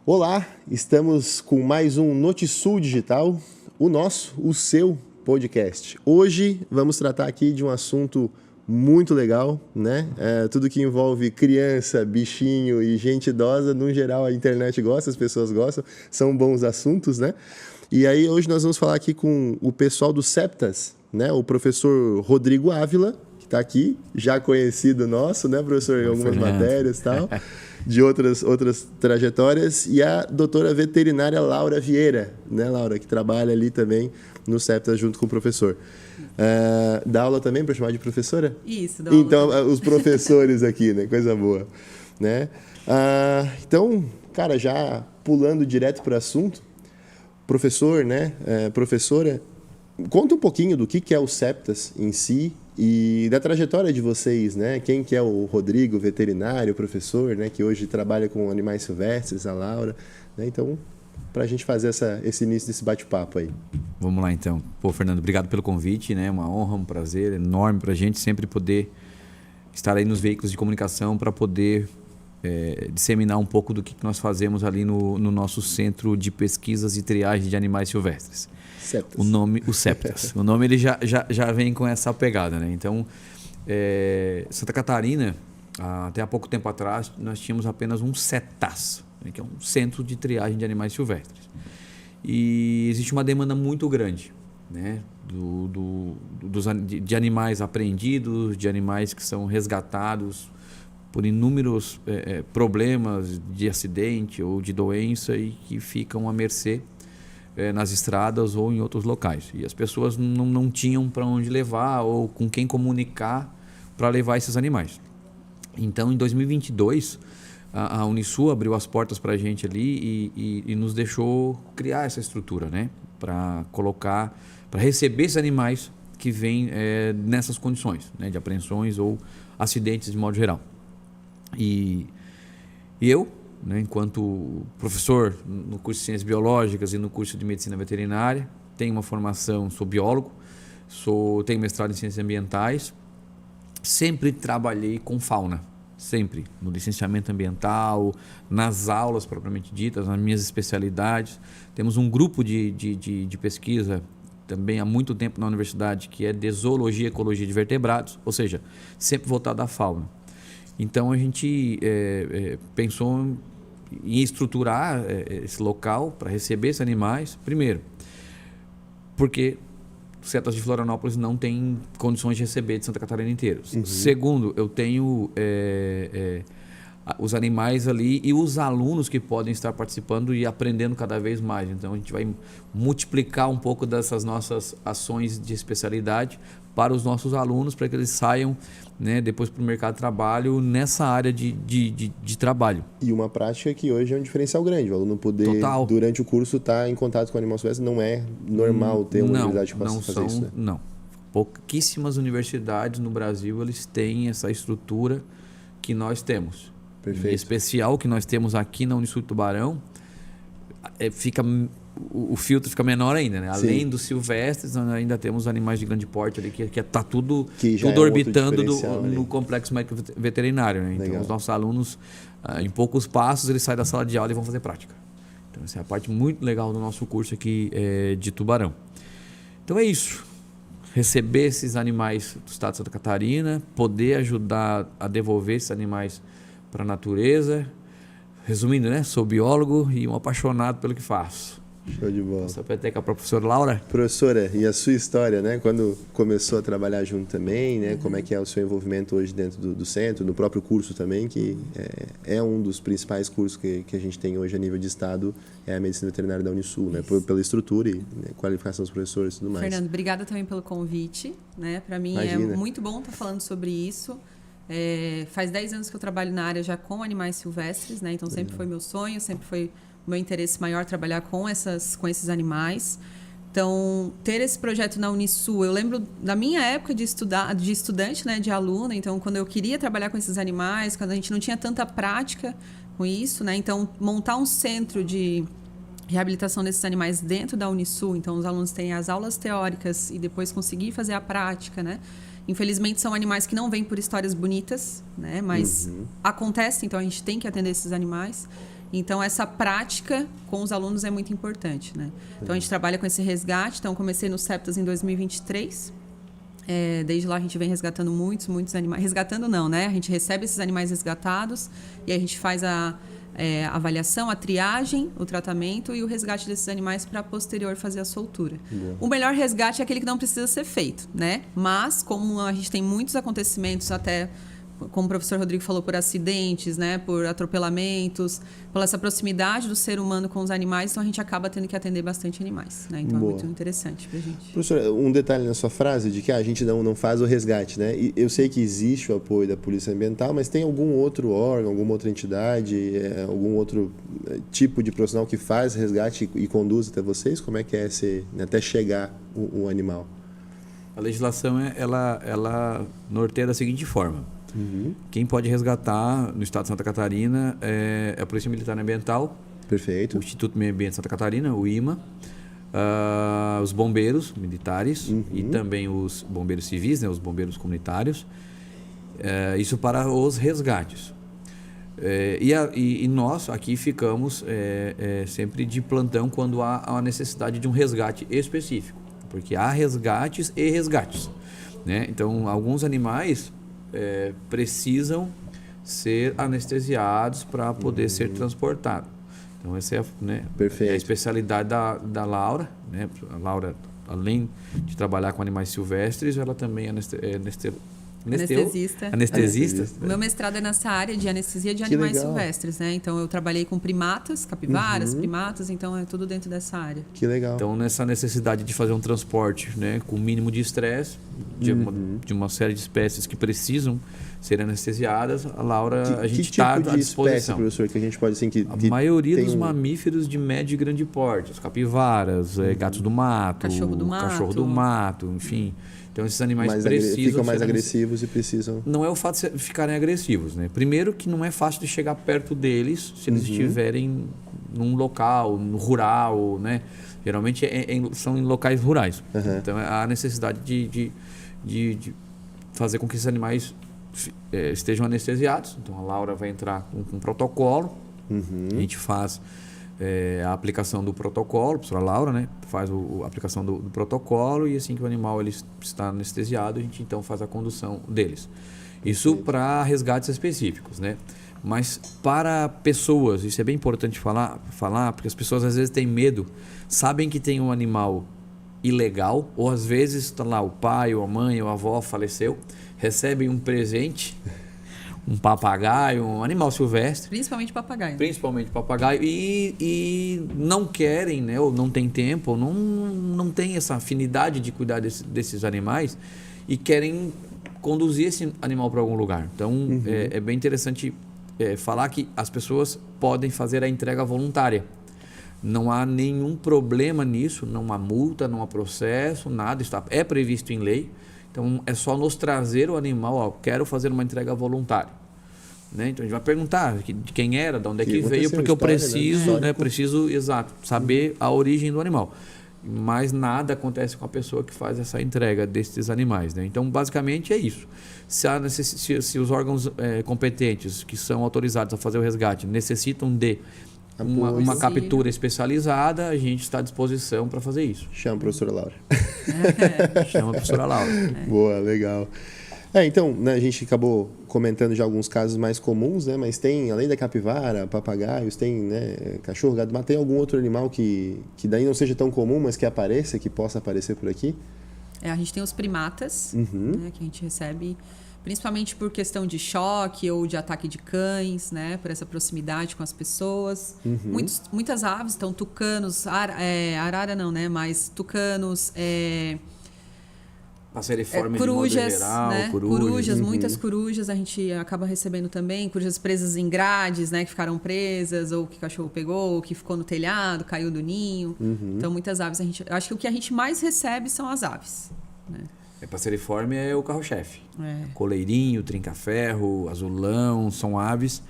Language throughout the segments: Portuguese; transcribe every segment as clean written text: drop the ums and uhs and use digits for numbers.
Olá, estamos com mais um Notisul Digital, o seu podcast. Hoje vamos tratar aqui de um assunto muito legal, né? Tudo que envolve criança, bichinho e gente idosa, no geral a internet gosta, as pessoas gostam, são bons assuntos, né? E aí hoje nós vamos falar aqui com o pessoal do Septas, né? O professor Rodrigo Ávila, que está aqui, já conhecido nosso, né, professor, em algumas matérias e tal. De outras trajetórias, e a doutora veterinária Laura Vieira, né, Laura, que trabalha ali também no Septas junto com o professor. Dá aula também para chamar de professora? Isso, dá aula. Então, os professores aqui, né, coisa boa. Né? Então, cara, já pulando direto para o assunto, professor, né, professora, conta um pouquinho do que é o Septas em si, e da trajetória de vocês, né? Quem que é o Rodrigo, veterinário, professor, né? Que hoje trabalha com animais silvestres, a Laura, né? Então, para a gente fazer esse início desse bate-papo aí. Vamos lá, então. Pô, Fernando, obrigado pelo convite, né? Uma honra, um prazer enorme para a gente sempre poder estar aí nos veículos de comunicação para poder disseminar um pouco do que nós fazemos ali no nosso centro de pesquisas e triagem de animais silvestres. Septas. O Septas. O nome ele já vem com essa pegada, né? Então, Santa Catarina, até há pouco tempo atrás, nós tínhamos apenas um CETAS, né? Que é um centro de triagem de animais silvestres. E existe uma demanda muito grande, né? De animais apreendidos, de animais que são resgatados por inúmeros problemas de acidente ou de doença e que ficam à mercê nas estradas ou em outros locais. E as pessoas não tinham para onde levar ou com quem comunicar para levar esses animais. Então, em 2022, a Unisul abriu as portas para a gente ali e nos deixou criar essa estrutura, né? Para receber esses animais que vêm nessas condições, né? De apreensões ou acidentes de modo geral. E eu, né, enquanto professor no curso de Ciências Biológicas e no curso de Medicina Veterinária, tenho uma formação, sou biólogo, tenho mestrado em Ciências Ambientais, sempre trabalhei com fauna, sempre, no licenciamento ambiental, nas aulas propriamente ditas, nas minhas especialidades. Temos um grupo de pesquisa também há muito tempo na universidade que é de zoologia e ecologia de vertebrados, ou seja, sempre voltado à fauna. Então a gente pensou em estruturar esse local para receber esses animais, primeiro, porque o Septas de Florianópolis não tem condições de receber de Santa Catarina inteira. Uhum. Segundo, eu tenho os animais ali e os alunos que podem estar participando e aprendendo cada vez mais. Então a gente vai multiplicar um pouco dessas nossas ações de especialidade para os nossos alunos, para que eles saiam, né, depois para o mercado de trabalho nessa área de trabalho. E uma prática que hoje é um diferencial grande. O aluno poder, Total. Durante o curso, estar em contato com o animal silvestre, não é normal ter uma universidade que possa fazer isso, né? Não. Pouquíssimas universidades no Brasil eles têm essa estrutura que nós temos. Perfeito. Em especial que nós temos aqui na Unisul Tubarão, o filtro fica menor ainda, né? Além dos silvestres, nós ainda temos animais de grande porte ali que está tudo orbitando no complexo médico veterinário, né? Então, os nossos alunos, em poucos passos, eles saem da sala de aula e vão fazer prática. Então, essa é a parte muito legal do nosso curso aqui de Tubarão. Então, é isso. Receber esses animais do estado de Santa Catarina, poder ajudar a devolver esses animais para a natureza. Resumindo, né? Sou biólogo e um apaixonado pelo que faço. Show de bola. Essa peteca para a professora Laura. Professora, e a sua história, né? Quando começou a trabalhar junto também, né? Como é que é o seu envolvimento hoje dentro do centro, no próprio curso também, que é um dos principais cursos que a gente tem hoje a nível de estado, é a Medicina Veterinária da Unisul, né? Pela estrutura e qualificação dos professores e tudo mais. Fernando, obrigada também pelo convite, né? Para mim Imagina. É muito bom estar falando sobre isso. Faz 10 anos que eu trabalho na área já com animais silvestres, né? Então sempre foi meu sonho, sempre foi o meu interesse maior trabalhar com esses animais. Então, ter esse projeto na Unisul, eu lembro da minha época de estudante, né, de aluna, então quando eu queria trabalhar com esses animais, quando a gente não tinha tanta prática com isso, né? Então, montar um centro de reabilitação desses animais dentro da Unisul, então os alunos têm as aulas teóricas e depois conseguir fazer a prática, né? Infelizmente, são animais que não vêm por histórias bonitas, né? Mas acontece, então a gente tem que atender esses animais. Então, essa prática com os alunos é muito importante, né? Então, a gente trabalha com esse resgate. Então, comecei no CEPTAS em 2023. Desde lá, a gente vem resgatando muitos animais. Resgatando não, né? A gente recebe esses animais resgatados e a gente faz a avaliação, a triagem, o tratamento e o resgate desses animais para posterior fazer a soltura. O melhor resgate é aquele que não precisa ser feito, né? Mas, como a gente tem muitos acontecimentos, até como o professor Rodrigo falou, por acidentes, né? Por atropelamentos, por essa proximidade do ser humano com os animais, então a gente acaba tendo que atender bastante animais, né? Então é muito interessante pra gente. Professor, um detalhe na sua frase de que a gente não faz o resgate, né? E eu sei que existe o apoio da Polícia Ambiental, mas tem algum outro órgão, alguma outra entidade, algum outro tipo de profissional que faz resgate e conduz até vocês? Como é que é até chegar o animal? A legislação, ela norteia da seguinte forma. Quem pode resgatar no estado de Santa Catarina é a Polícia Militar Ambiental, perfeito, o Instituto Meio Ambiente de Santa Catarina, o IMA, os bombeiros militares e também os bombeiros civis, né, os bombeiros comunitários, isso para os resgates. E nós aqui ficamos sempre de plantão quando há a necessidade de um resgate específico, porque há resgates e resgates, né? Então, alguns animais precisam ser anestesiados para poder ser transportados. Então, essa é a especialidade da Laura, né? A Laura, além de trabalhar com animais silvestres, ela também é anestesista. O meu mestrado é nessa área de anestesia de animais silvestres, né? Então, eu trabalhei com primatas, capivaras, primatas, então é tudo dentro dessa área. Que legal. Então, nessa necessidade de fazer um transporte, né, com o mínimo de estresse, de uma série de espécies que precisam ser anestesiadas, a Laura, a gente está à disposição. Que tipo de espécie, professor, que a gente pode... Assim, a maioria dos mamíferos de médio e grande porte, as capivaras, gatos do mato, cachorro do mato, enfim... Então, esses animais ficam mais agressivos e precisam... Não é o fato de ficarem agressivos, né? Primeiro que não é fácil de chegar perto deles se eles estiverem num local, no rural, né? Geralmente são em locais rurais. Então, há necessidade de fazer com que esses animais estejam anestesiados. Então, a Laura vai entrar com um protocolo. A gente faz... a aplicação do protocolo, a professora Laura, né, faz a aplicação do protocolo e assim que o animal ele está anestesiado, a gente então faz a condução deles. Isso para resgates específicos, né? Mas para pessoas, isso é bem importante falar, porque as pessoas às vezes têm medo, sabem que tem um animal ilegal, ou às vezes está lá o pai, ou a mãe, ou a avó faleceu, recebem um presente, um papagaio, um animal silvestre. Principalmente papagaio. E não querem, né, ou não tem tempo, ou não tem essa afinidade de cuidar desses animais e querem conduzir esse animal para algum lugar. Então, é bem interessante falar que as pessoas podem fazer a entrega voluntária. Não há nenhum problema nisso, não há multa, não há processo, nada, é previsto em lei. Então, é só nos trazer o animal, quero fazer uma entrega voluntária. Né? Então, a gente vai perguntar de quem era, de onde é que veio, porque eu preciso, preciso, saber a origem do animal. Mas nada acontece com a pessoa que faz essa entrega desses animais. Né? Então, basicamente, é isso. Se os órgãos competentes que são autorizados a fazer o resgate necessitam de uma captura especializada, a gente está à disposição para fazer isso. Chama a professora Laura. Chama a professora Laura. Boa, legal. Então, né, a gente acabou comentando já alguns casos mais comuns, né, mas tem, além da capivara, papagaios, tem, né, cachorro, gado, mas tem algum outro animal que daí não seja tão comum, mas que possa aparecer por aqui? A gente tem os primatas, né, que a gente recebe principalmente por questão de choque ou de ataque de cães, né, por essa proximidade com as pessoas. Muitas aves, então tucanos, arara não, né, mas tucanos, Passeriforme corujas, de modo geral, né? Corujas, muitas corujas a gente acaba recebendo também, corujas presas em grades, né, que ficaram presas, ou que o cachorro pegou, ou que ficou no telhado, caiu do ninho. Então, muitas aves acho que o que a gente mais recebe são as aves, né? Passeriforme é o carro-chefe. Coleirinho, trinca-ferro, azulão, são aves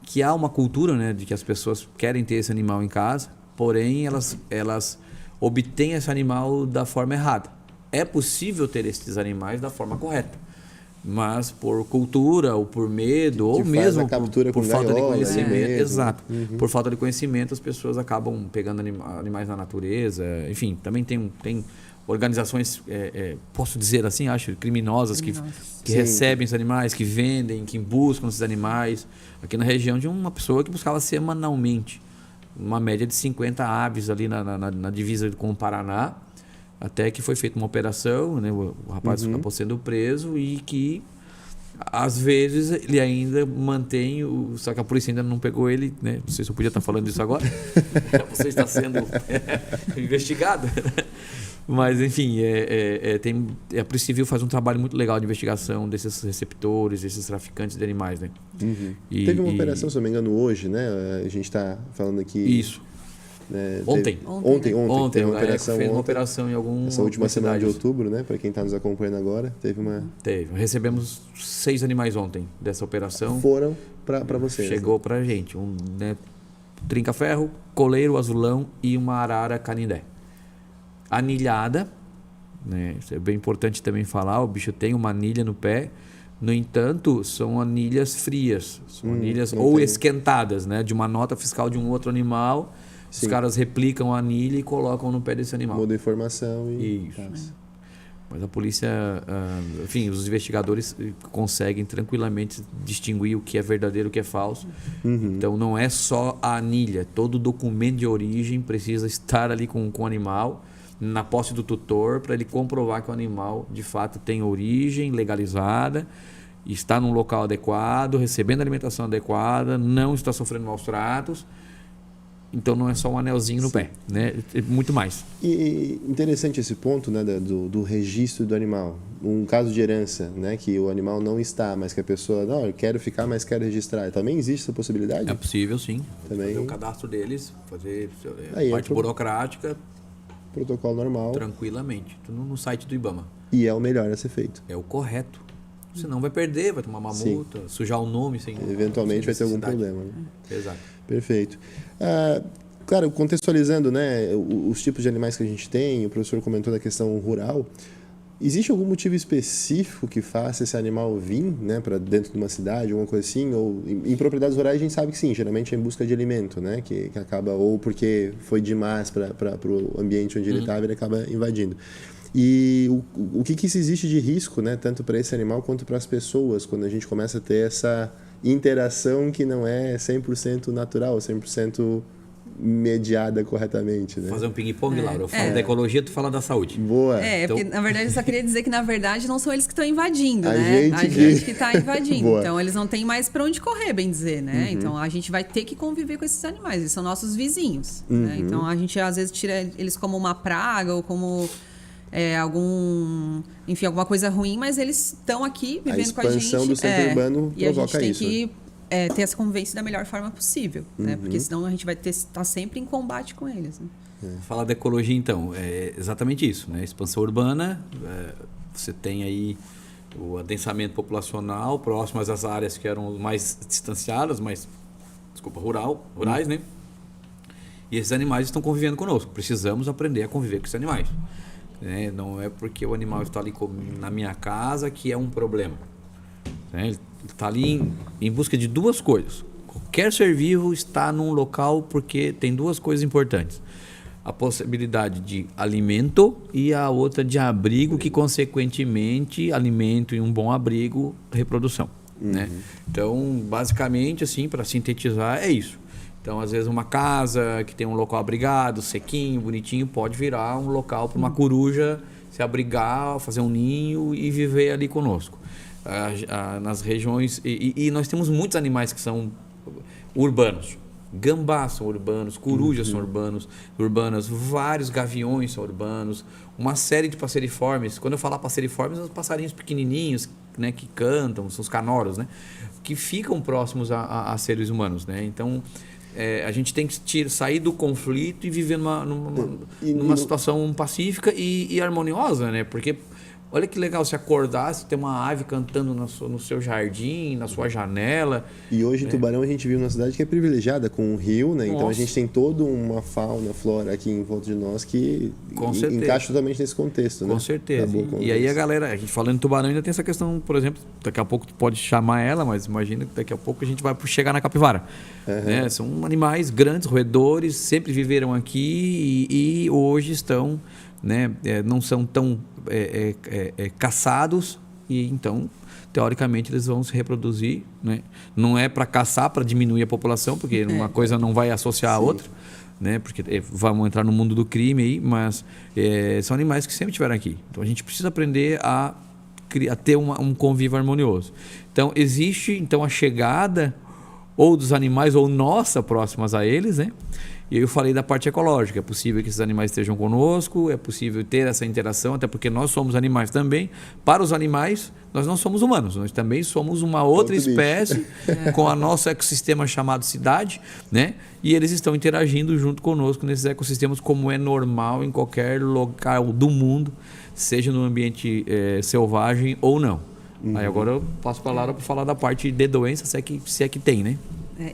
que há uma cultura, né, de que as pessoas querem ter esse animal em casa, porém elas obtêm esse animal da forma errada. É possível ter esses animais da forma correta. mas por cultura ou por medo ou faz mesmo a captura por com falta de gaiola, conhecimento, mesmo. exato. Por falta de conhecimento, as pessoas acabam pegando animais na natureza. Enfim, também tem organizações, posso dizer assim, acho, criminosas que Sim. recebem esses animais, que vendem, que buscam esses animais. Aqui na região de uma pessoa que buscava semanalmente uma média de 50 aves ali na divisa com o Paraná, até que foi feita uma operação, né? O rapaz acabou sendo preso e que às vezes ele ainda mantém só que a polícia ainda não pegou ele, né? Não sei se eu podia estar falando isso agora. Você está sendo investigado. Mas, enfim, a Polícia Civil faz um trabalho muito legal de investigação desses receptores, desses traficantes de animais, né? Teve uma operação, se não me engano, hoje, né? A gente está falando aqui... Isso. Né? Ontem. Teve uma operação fez uma ontem. operação em algum... Essa última semana de cidades. outubro, né? Para quem está nos acompanhando agora, teve uma... Recebemos 6 animais ontem dessa operação. Foram para vocês. Chegou pra gente. Né, trinca-ferro, coleiro, azulão e uma arara canindé. Anilhada, né? Isso é bem importante também falar, o bicho tem uma anilha no pé, no entanto, são anilhas frias, são anilhas ou esquentadas, né? De uma nota fiscal de um outro animal, os caras replicam a anilha e colocam no pé desse animal. Muda a informação e... Isso. Mas a polícia, enfim, os investigadores conseguem tranquilamente distinguir o que é verdadeiro e o que é falso. Então não é só a anilha, todo documento de origem precisa estar ali com o animal, na posse do tutor, para ele comprovar que o animal de fato tem origem legalizada, está num local adequado, recebendo alimentação adequada, não está sofrendo maus tratos. Então não é só um anelzinho no pé, né? Muito mais. E interessante esse ponto, né, do registro do animal. Um caso de herança, né, que o animal não está, mas que a pessoa, não, eu quero ficar, mas quero registrar. Também existe essa possibilidade? É possível, sim. Também. Fazer o cadastro deles, fazer Aí parte burocrática. Protocolo normal. Tranquilamente. Tudo no site do IBAMA. E é o melhor a ser feito. É o correto. Senão vai perder, vai tomar uma multa, sujar o nome sem... Eventualmente vai ter algum problema. Né? Exato. Perfeito. Claro, contextualizando, né, os tipos de animais que a gente tem, o professor comentou da questão rural. Existe algum motivo específico que faça esse animal vir, né, para dentro de uma cidade, alguma coisa assim? Ou em propriedades rurais a gente sabe que sim, geralmente é em busca de alimento, né, que acaba, ou porque foi demais para o ambiente onde ele estava, ele acaba invadindo. E o que existe de risco, né, tanto para esse animal quanto para as pessoas, quando a gente começa a ter essa interação que não é 100% natural, 100% mediada corretamente, né? Fazer um ping-pong, Laura. Eu falo da ecologia, tu fala da saúde. Boa. Então... porque na verdade eu só queria dizer que na verdade não são eles que estão invadindo, a né? Gente a gente que está invadindo. Boa. Então eles não têm mais para onde correr, bem dizer, né? Então a gente vai ter que conviver com esses animais. Eles são nossos vizinhos, né? Então a gente às vezes tira eles como uma praga ou como alguma coisa ruim, mas eles estão aqui vivendo com a gente. A expansão do centro urbano e a gente provoca tem isso. que ter essa convivência da melhor forma possível, né? Porque senão a gente vai estar sempre em combate com eles. Né? Falar da ecologia, então, é exatamente isso, né? Expansão urbana, você tem aí o adensamento populacional próximas às áreas que eram mais distanciadas, rurais, né? E esses animais estão convivendo conosco. Precisamos aprender a conviver com esses animais. Né? Não é porque o animal está ali na minha casa que é um problema. Né? Ele está ali em busca de duas coisas. Qualquer ser vivo está num local porque tem duas coisas importantes. A possibilidade de alimento e a outra de abrigo, que consequentemente alimento e um bom abrigo, reprodução. Né? Então, basicamente, assim, para sintetizar, é isso. Então, às vezes, uma casa que tem um local abrigado, sequinho, bonitinho, pode virar um local para uma coruja se abrigar, fazer um ninho e viver ali conosco. Nas regiões... E nós temos muitos animais que são urbanos. Gambás são urbanos, corujas são urbanas, vários gaviões são urbanos, uma série de passeriformes. Quando eu falar passeriformes, são os passarinhos pequenininhos, né, que cantam, são os canoros, né, que ficam próximos a seres humanos. Né? Então, a gente tem que sair do conflito e viver numa situação pacífica e harmoniosa, né? Porque Olha que legal se acordasse, ter uma ave cantando no seu jardim, na sua janela. E hoje em Tubarão a gente vive numa cidade que é privilegiada com um rio, né? Então a Nossa. gente tem toda uma fauna, flora aqui em volta de nós que Com certeza. encaixa totalmente nesse contexto, né? Com certeza. Da boa E convivência. aí a galera, a gente falando em Tubarão ainda tem essa questão, por exemplo, daqui a pouco tu pode chamar ela, mas imagina que daqui a pouco a gente vai chegar na capivara. Né? São animais grandes, roedores, sempre viveram aqui e hoje estão, né, não são tão caçados e então teoricamente eles vão se reproduzir, né? Não é para caçar, para diminuir a população, porque uma coisa não vai associar a outra, né? Porque vamos entrar no mundo do crime aí, mas são animais que sempre estiveram aqui. Então a gente precisa aprender a ter um convívio harmonioso. Então existe a chegada ou dos animais ou nossa próximas a eles, né? E eu falei da parte ecológica. É possível que esses animais estejam conosco, é possível ter essa interação, até porque nós somos animais também. Para os animais, nós não somos humanos, nós também somos uma outra espécie com o nosso ecossistema chamado cidade, né? E eles estão interagindo junto conosco nesses ecossistemas, como é normal em qualquer local do mundo, seja no ambiente selvagem ou não. Aí agora eu passo a palavra para falar da parte de doença, se é que tem, né?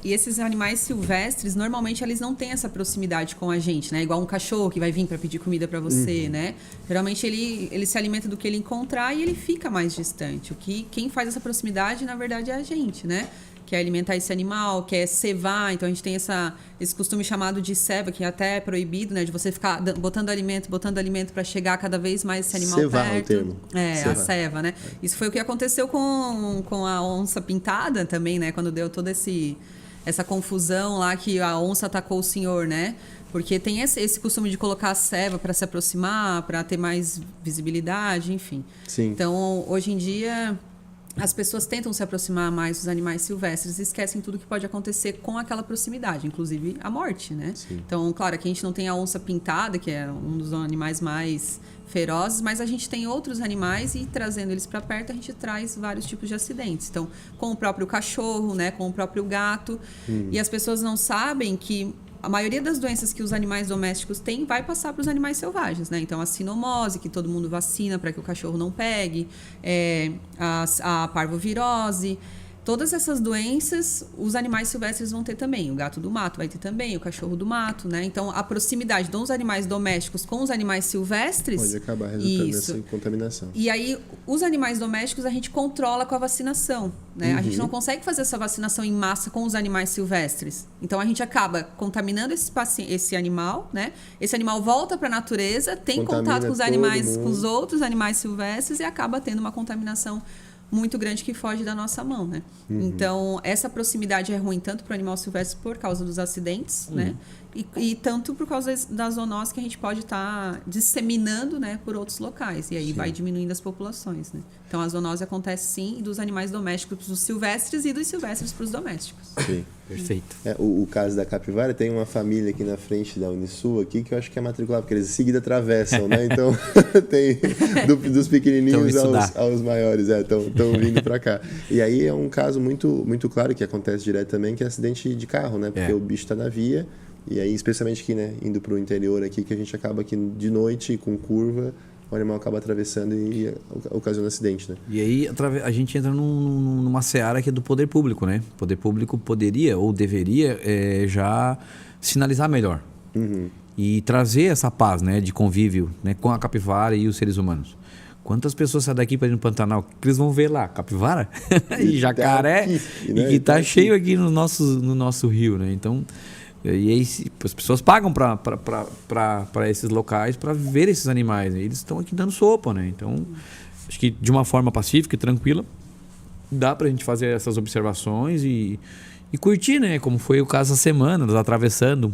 E esses animais silvestres, normalmente eles não têm essa proximidade com a gente, né? Igual um cachorro que vai vir para pedir comida para você, né? Geralmente ele se alimenta do que ele encontrar e ele fica mais distante. Quem faz essa proximidade, na verdade, é a gente, né? Que é alimentar esse animal, que é cevar. Então a gente tem esse costume chamado de ceva, que até é proibido, né? De você ficar botando alimento para chegar cada vez mais esse animal cevar perto. É o termo. A ceva, né? Isso foi o que aconteceu com a onça pintada também, né? Quando deu toda essa confusão lá que a onça atacou o senhor, né? Porque tem esse costume de colocar a ceva para se aproximar, para ter mais visibilidade, enfim. Sim. Então, hoje em dia, as pessoas tentam se aproximar mais dos animais silvestres e esquecem tudo que pode acontecer com aquela proximidade, inclusive a morte, né? Sim. Então, claro, aqui a gente não tem a onça pintada, que é um dos animais mais ferozes, mas a gente tem outros animais e trazendo eles para perto a gente traz vários tipos de acidentes. Então, com o próprio cachorro, né, com o próprio gato. E as pessoas não sabem que a maioria das doenças que os animais domésticos têm vai passar para os animais selvagens, né? Então, a sinomose, que todo mundo vacina para que o cachorro não pegue, a parvovirose. Todas essas doenças, os animais silvestres vão ter também. O gato do mato vai ter também, o cachorro do mato, né? Então, a proximidade dos animais domésticos com os animais silvestres... Pode acabar resultando nessa contaminação. E aí, os animais domésticos a gente controla com a vacinação, né? A gente não consegue fazer essa vacinação em massa com os animais silvestres. Então, a gente acaba contaminando esse animal, né? Esse animal volta para a natureza, tem contato com os animais, com os outros animais silvestres e acaba tendo uma contaminação muito grande que foge da nossa mão, né? Então, essa proximidade é ruim tanto para o animal silvestre por causa dos acidentes, né? E tanto por causa da zoonose que a gente pode estar disseminando, né, por outros locais. E aí vai diminuindo as populações, né? Então, a zoonose acontece sim dos animais domésticos para os silvestres e dos silvestres para os domésticos. Sim. Perfeito. O caso da capivara, tem uma família aqui na frente da Unisul aqui que eu acho que é matriculada, porque eles em seguida atravessam, né? Então, tem dos pequenininhos aos maiores, estão vindo para cá. E aí é um caso muito, muito claro que acontece direto também, que é acidente de carro, né? Porque o bicho está na via, e aí especialmente aqui, né? Indo para o interior aqui, que a gente acaba aqui de noite, com curva, o animal acaba atravessando e ocasiona acidente, né? E aí a gente entra numa seara que é do poder público, né? O poder público poderia ou deveria já sinalizar melhor. E trazer essa paz, né, de convívio, né, com a capivara e os seres humanos. Quantas pessoas saem daqui para ir no Pantanal? O que eles vão ver lá? Capivara? E jacaré? Aqui, né? E que está cheio aqui no nosso rio, né? Então, e aí as pessoas pagam para esses locais para ver esses animais, né? Eles estão aqui dando sopa, né? Então, acho que de uma forma pacífica e tranquila dá para a gente fazer essas observações e curtir, né? Como foi o caso essa semana, nós atravessando,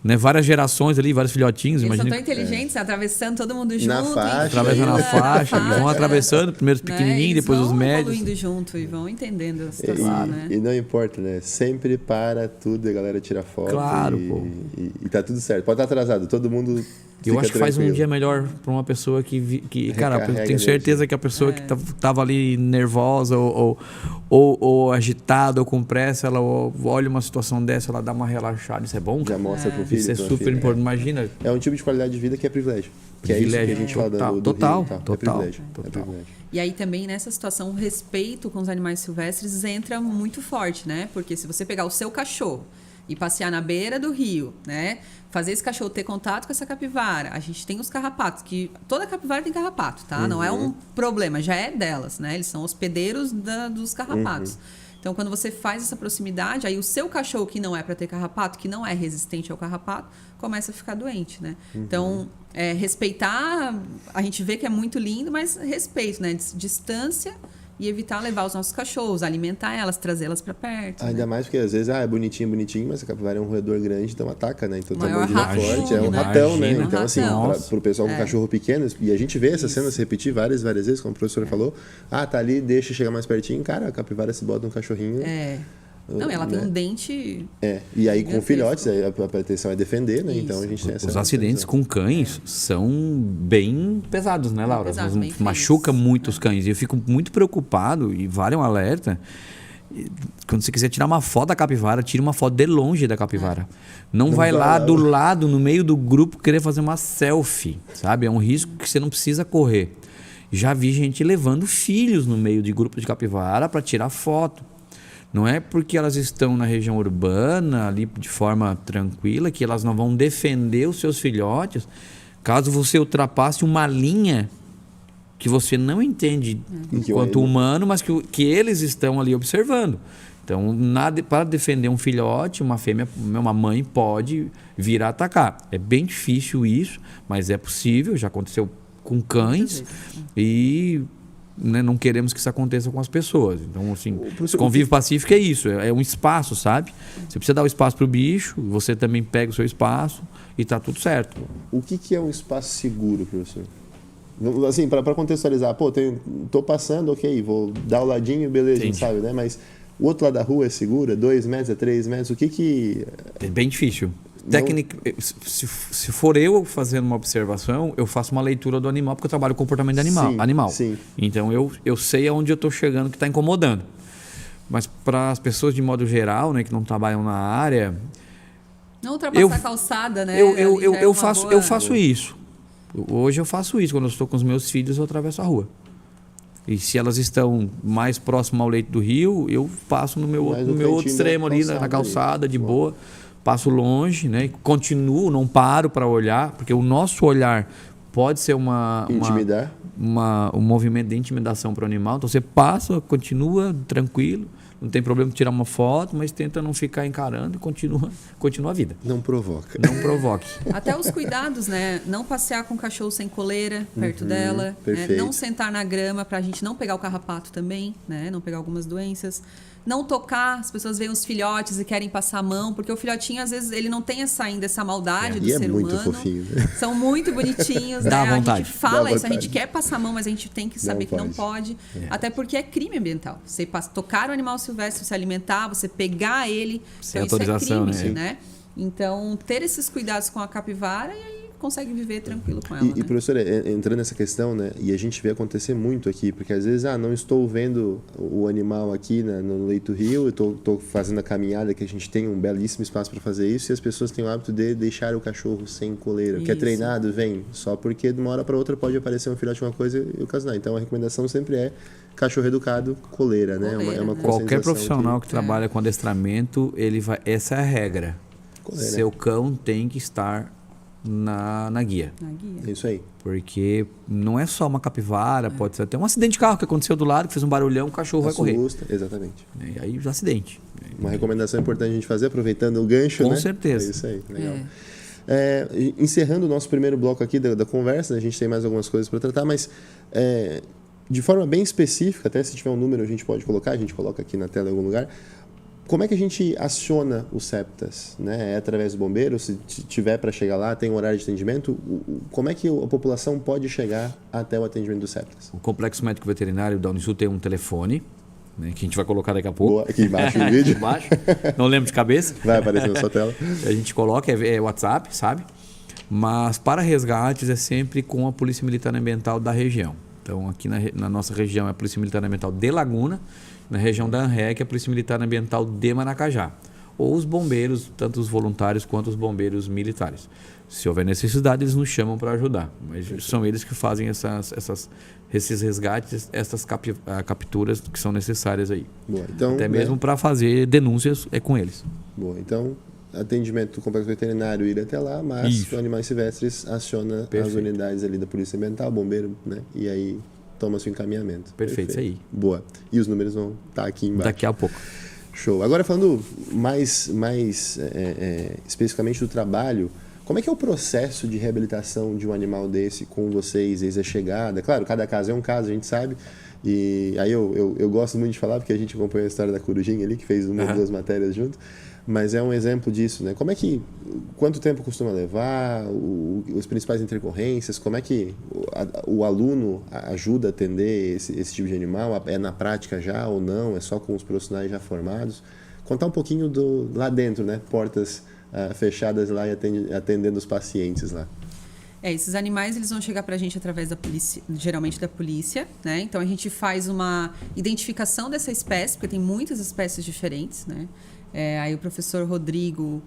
né? Várias gerações ali, vários filhotinhos. Eles imagina, são tão inteligentes, atravessando todo mundo junto. Na faixa. Atravessando a faixa, e vão atravessando, primeiro os pequenininhos, depois os médios. Eles vão evoluindo junto e vão entendendo a situação, né? E não importa, né? Sempre para tudo, a galera tira foto. Claro, pô. E tá tudo certo. Pode estar atrasado, todo mundo. Eu acho que faz um tranquilo. dia melhor para uma pessoa que cara, eu tenho certeza energia. que a pessoa que tava ali nervosa ou agitada ou com pressa, ela pessoa olha uma situação dessa, ela dá uma relaxada, isso é bom? Já mostra pro filho. Isso é pra super filha. importante, imagina. É um tipo de qualidade de vida que é privilégio. Que é isso que a gente fala do Rio e tal. É privilégio. É privilégio. E aí também nessa situação o respeito com os animais silvestres entra muito forte, né? Porque se você pegar o seu cachorro e passear na beira do rio, né? Fazer esse cachorro ter contato com essa capivara. A gente tem os carrapatos, que toda capivara tem carrapato, tá? Não é um problema, já é delas, né? Eles são hospedeiros dos carrapatos. Então, quando você faz essa proximidade, aí o seu cachorro que não é para ter carrapato, que não é resistente ao carrapato, começa a ficar doente, né? Então, respeitar, a gente vê que é muito lindo, mas respeito, né? Distância e evitar levar os nossos cachorros, alimentar elas, trazê-las para perto. Ainda né? mais porque às vezes é bonitinho, mas a capivara é um roedor grande, então ataca, né? Então tem uma Maior mordida rato, forte, é um né? ratão, né? Imagina. Então, assim, Ratão. pro pessoal com cachorro pequeno, e a gente vê essa cena se repetir várias vezes, como a professora falou. Ah, tá ali, deixa chegar mais pertinho. Cara, a capivara se bota um cachorrinho. Não, ela tem um dente. E aí com gigantesco. filhotes, a pretensão é defender, né? Isso. Então a gente tem essa. Os acidentes com cães são bem pesados, né, Laura? Pesados, bem Machuca feios. muito os cães. E eu fico muito preocupado, e vale um alerta. Quando você quiser tirar uma foto da capivara, tire uma foto de longe da capivara. Não vai lá do lado, no meio do grupo, querer fazer uma selfie, sabe? É um risco que você não precisa correr. Já vi gente levando filhos no meio de grupo de capivara para tirar foto. Não é porque elas estão na região urbana, ali de forma tranquila, que elas não vão defender os seus filhotes caso você ultrapasse uma linha que você não entende enquanto humano, mas que eles estão ali observando. Então, para defender um filhote, uma fêmea, uma mãe pode vir a atacar. É bem difícil isso, mas é possível, já aconteceu com cães e... Né, não queremos que isso aconteça com as pessoas. Então, assim, esse convívio pacífico é isso, é um espaço, sabe? Você precisa dar o espaço para o bicho, você também pega o seu espaço e tá tudo certo. O que é um espaço seguro, professor? Assim, para contextualizar, tô passando, ok, vou dar o ladinho, beleza, Entendi. sabe, né? Mas o outro lado da rua é seguro? É 2 metros, é 3 metros? O que... É bem difícil. Técnica, se for eu fazendo uma observação, eu faço uma leitura do animal, porque eu trabalho com comportamento animal. Sim. Então eu sei aonde eu estou chegando que está incomodando. Mas para as pessoas de modo geral, né, que não trabalham na área, Não ultrapassar a calçada, né? eu faço isso. Hoje eu faço isso. Quando eu estou com os meus filhos, eu atravesso a rua. E se elas estão mais próximas ao leito do rio, eu passo no meu outro extremo ali, na calçada, de boa. Passo longe, né? Continuo, não paro para olhar, porque o nosso olhar pode ser um movimento de intimidação para o animal. Então você passa, continua tranquilo, não tem problema de tirar uma foto, mas tenta não ficar encarando e continua a vida. Não provoca. Não provoque. Até os cuidados, né? Não passear com o cachorro sem coleira perto dela, né? Não sentar na grama para a gente não pegar o carrapato também, né? Não pegar algumas doenças. Não tocar, as pessoas veem os filhotes e querem passar a mão, porque o filhotinho, às vezes, ele não tem ainda essa maldade do ser humano. Fofinho, né? São muito bonitinhos, Dá né? vontade. A gente fala Dá isso, a gente vontade. quer passar a mão, mas a gente tem que saber que não pode. Até porque é crime ambiental. Você tocar o animal silvestre, se alimentar, você pegar ele, Sem então isso autorização, é crime, né? né? Então, ter esses cuidados com a capivara e aí consegue viver tranquilo com ela, né? E professora, entrando nessa questão, né, e a gente vê acontecer muito aqui, porque às vezes, não estou vendo o animal aqui no leito do rio, eu estou fazendo a caminhada, que a gente tem um belíssimo espaço para fazer isso, e as pessoas têm o hábito de deixar o cachorro sem coleira. Quer treinado? Vem. Só porque de uma hora para outra pode aparecer um filhote de uma coisa e ocasionar. Então a recomendação sempre é cachorro educado, coleira, né? É uma Qualquer conscientização profissional que trabalha com adestramento, essa é a regra. Coleira. Seu cão tem que estar na guia. É isso aí. Porque não é só uma capivara, pode ser até um acidente de carro que aconteceu do lado, que fez um barulhão, o cachorro vai correr. Exatamente. E aí, acidente. Uma recomendação importante a gente fazer, aproveitando o gancho, Com né? certeza. É isso aí, legal. Encerrando o nosso primeiro bloco aqui da conversa, a gente tem mais algumas coisas para tratar, mas de forma bem específica, até se tiver um número a gente pode colocar, a gente coloca aqui na tela em algum lugar. Como é que a gente aciona o septas? Né? É através do bombeiro? Se tiver para chegar lá, tem um horário de atendimento? Como é que a população pode chegar até o atendimento do septas? O Complexo Médico Veterinário da Unisul tem um telefone, né, que a gente vai colocar daqui a pouco. Boa, aqui embaixo no vídeo. Aqui embaixo. Não lembro de cabeça. Vai aparecer na sua tela. A gente coloca, é WhatsApp, sabe? Mas para resgates é sempre com a Polícia Militar Ambiental da região. Então aqui na nossa região é a Polícia Militar Ambiental de Laguna na região da ANRE, que é a Polícia Militar Ambiental de Maracajá. Ou os bombeiros, tanto os voluntários quanto os bombeiros militares. Se houver necessidade, eles nos chamam para ajudar. Mas são eles que fazem esses resgates, essas capturas que são necessárias aí. Boa, então, até mesmo para fazer denúncias é com eles. Boa, então atendimento do complexo veterinário ir até lá, mas o Animais Silvestres aciona as unidades ali da Polícia Ambiental, bombeiro, né? E aí toma seu encaminhamento. Perfeito, isso aí. Boa. E os números vão estar aqui embaixo. Daqui a pouco. Show. Agora falando mais especificamente do trabalho, como é que é o processo de reabilitação de um animal desse com vocês, desde a chegada? Claro, cada caso é um caso, a gente sabe. E aí eu gosto muito de falar, porque a gente acompanhou a história da Corujinha ali, que fez uma ou duas matérias junto. Mas é um exemplo disso, né? Quanto tempo costuma levar, as principais intercorrências, como é que o aluno ajuda a atender esse tipo de animal? É na prática já ou não? É só com os profissionais já formados? Contar um pouquinho lá dentro, né? Portas fechadas lá e atendendo os pacientes lá. Esses animais eles vão chegar para a gente através da polícia, geralmente da polícia, né? Então a gente faz uma identificação dessa espécie, porque tem muitas espécies diferentes, né? Aí o professor Rodrigo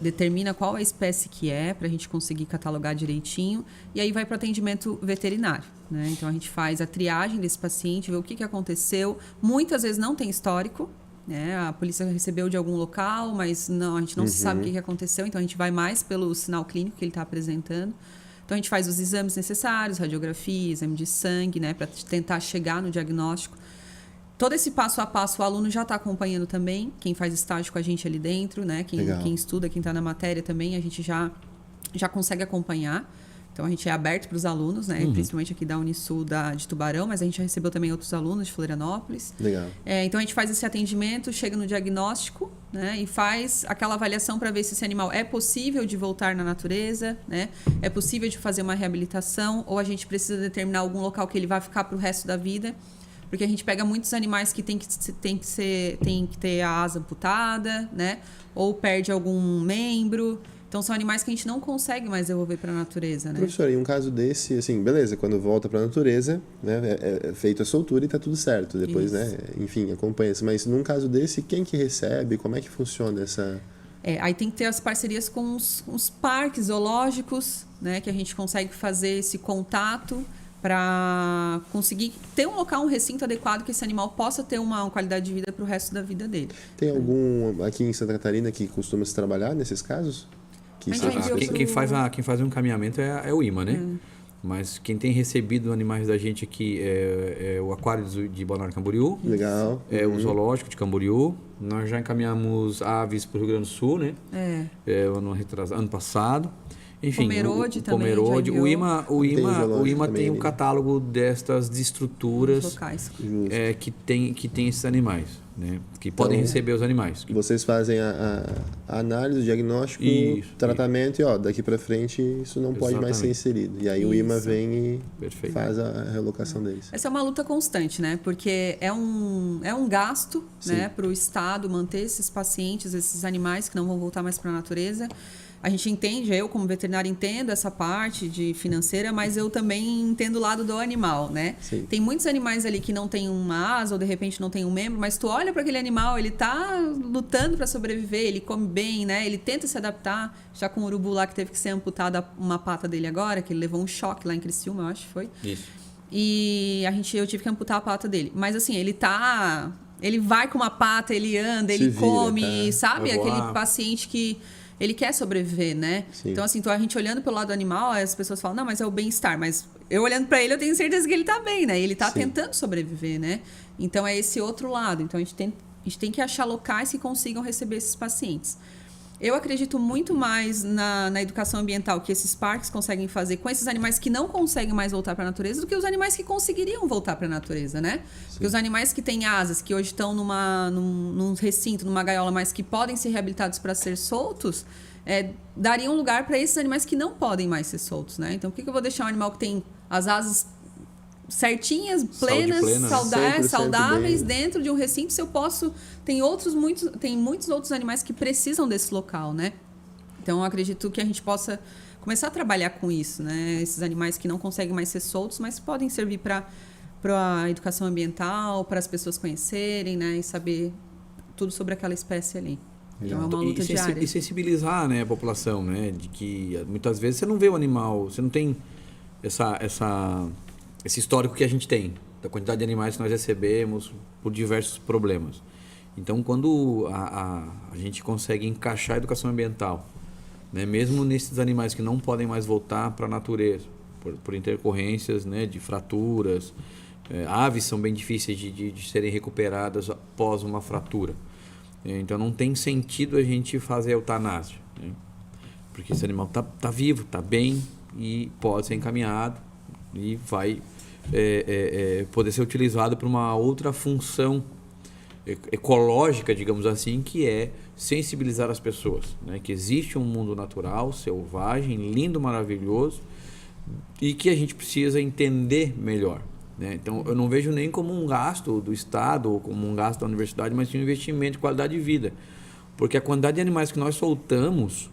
determina qual a espécie que é, para a gente conseguir catalogar direitinho, e aí vai para o atendimento veterinário, né? Então a gente faz a triagem desse paciente, vê o que aconteceu. Muitas vezes não tem histórico, né? A polícia recebeu de algum local, mas a gente não sabe o que aconteceu, então a gente vai mais pelo sinal clínico que ele está apresentando. Então a gente faz os exames necessários, radiografia, exame de sangue, né? Para tentar chegar no diagnóstico. Todo esse passo a passo o aluno já está acompanhando também, quem faz estágio com a gente ali dentro, né? Quem estuda, quem está na matéria também, a gente já consegue acompanhar. Então a gente é aberto para os alunos, né? Principalmente aqui da Unisul de Tubarão, mas a gente já recebeu também outros alunos de Florianópolis. Legal. Então a gente faz esse atendimento, chega no diagnóstico, né? E faz aquela avaliação para ver se esse animal é possível de voltar na natureza, né? É possível de fazer uma reabilitação, ou a gente precisa determinar algum local que ele vai ficar para o resto da vida. Porque a gente pega muitos animais que tem que ter a asa amputada, né? Ou perde algum membro. Então, são animais que a gente não consegue mais devolver para a natureza, né? Professor, em um caso desse, assim, beleza, quando volta para a natureza, né, é feita a soltura e está tudo certo. Depois, né, enfim, acompanha-se. Mas num caso desse, quem que recebe? Como é que funciona essa... Aí tem que ter as parcerias com os parques zoológicos, né? Que a gente consegue fazer esse contato para conseguir ter um local, um recinto adequado que esse animal possa ter uma qualidade de vida para o resto da vida dele. Tem algum aqui em Santa Catarina que costuma se trabalhar nesses casos? Quem faz o encaminhamento é o IMA, né? Mas quem tem recebido animais da gente aqui é o Aquário de Balneário Camboriú. Legal. É o Zoológico de Camboriú. Nós já encaminhamos aves para o Rio Grande do Sul, né? Ano passado. Enfim, Pomerode também. Pomerode. O IMA tem um catálogo destas de estruturas locais. que tem esses animais, né? Que podem receber os animais. Vocês fazem a análise, o diagnóstico, tratamento e daqui para frente isso não pode mais ser inserido. E aí o IMA vem e faz a relocação deles. Essa é uma luta constante, né? Porque é um gasto, né, para o Estado manter esses pacientes, esses animais que não vão voltar mais para a natureza. A gente entende, eu como veterinária entendo essa parte de financeira, mas eu também entendo o lado do animal, né? Sim. Tem muitos animais ali que não tem uma asa ou de repente não tem um membro, mas tu olha para aquele animal, ele tá lutando para sobreviver, ele come bem, né? Ele tenta se adaptar, já com o urubu lá que teve que ser amputada uma pata dele agora, que ele levou um choque lá em Criciúma, eu acho que foi. Isso. E eu tive que amputar a pata dele. Mas assim, ele vai com uma pata, ele anda, ele come, sabe? Aquele paciente que ele quer sobreviver, né? Sim. Então, assim, a gente olhando pelo lado do animal, as pessoas falam, não, mas é o bem-estar. Mas eu olhando para ele, eu tenho certeza que ele tá bem, né? Ele tá tentando sobreviver, né? Então, é esse outro lado. Então, a gente tem que achar locais que consigam receber esses pacientes. Eu acredito muito mais na educação ambiental que esses parques conseguem fazer com esses animais que não conseguem mais voltar para a natureza do que os animais que conseguiriam voltar para a natureza, né? Sim. Porque os animais que têm asas, que hoje estão num recinto, numa gaiola, mas que podem ser reabilitados para ser soltos, dariam lugar para esses animais que não podem mais ser soltos, né? Então, por que eu vou deixar um animal que tem as asas certinhas, plenas, saudáveis dentro de um recinto, se eu posso... Tem muitos outros animais que precisam desse local, né? Então, eu acredito que a gente possa começar a trabalhar com isso, né? Esses animais que não conseguem mais ser soltos, mas podem servir para para a educação ambiental, para as pessoas conhecerem, né? E saber tudo sobre aquela espécie ali. Então é uma luta diária. E sensibilizar, né, a população, né, de que muitas vezes você não vê o animal, você não tem esse histórico que a gente tem, da quantidade de animais que nós recebemos por diversos problemas. Então, quando a gente consegue encaixar a educação ambiental, né, mesmo nesses animais que não podem mais voltar para a natureza, por intercorrências, né, de fraturas, aves são bem difíceis de serem recuperadas após uma fratura. Então não tem sentido a gente fazer eutanásia, né? Porque esse animal tá vivo, tá bem e pode ser encaminhado e vai poder ser utilizado para uma outra função ecológica, digamos assim, que é sensibilizar as pessoas, né? Que existe um mundo natural, selvagem, lindo, maravilhoso e que a gente precisa entender melhor. Então, eu não vejo nem como um gasto do Estado ou como um gasto da universidade, mas sim um investimento de qualidade de vida. Porque a quantidade de animais que nós soltamos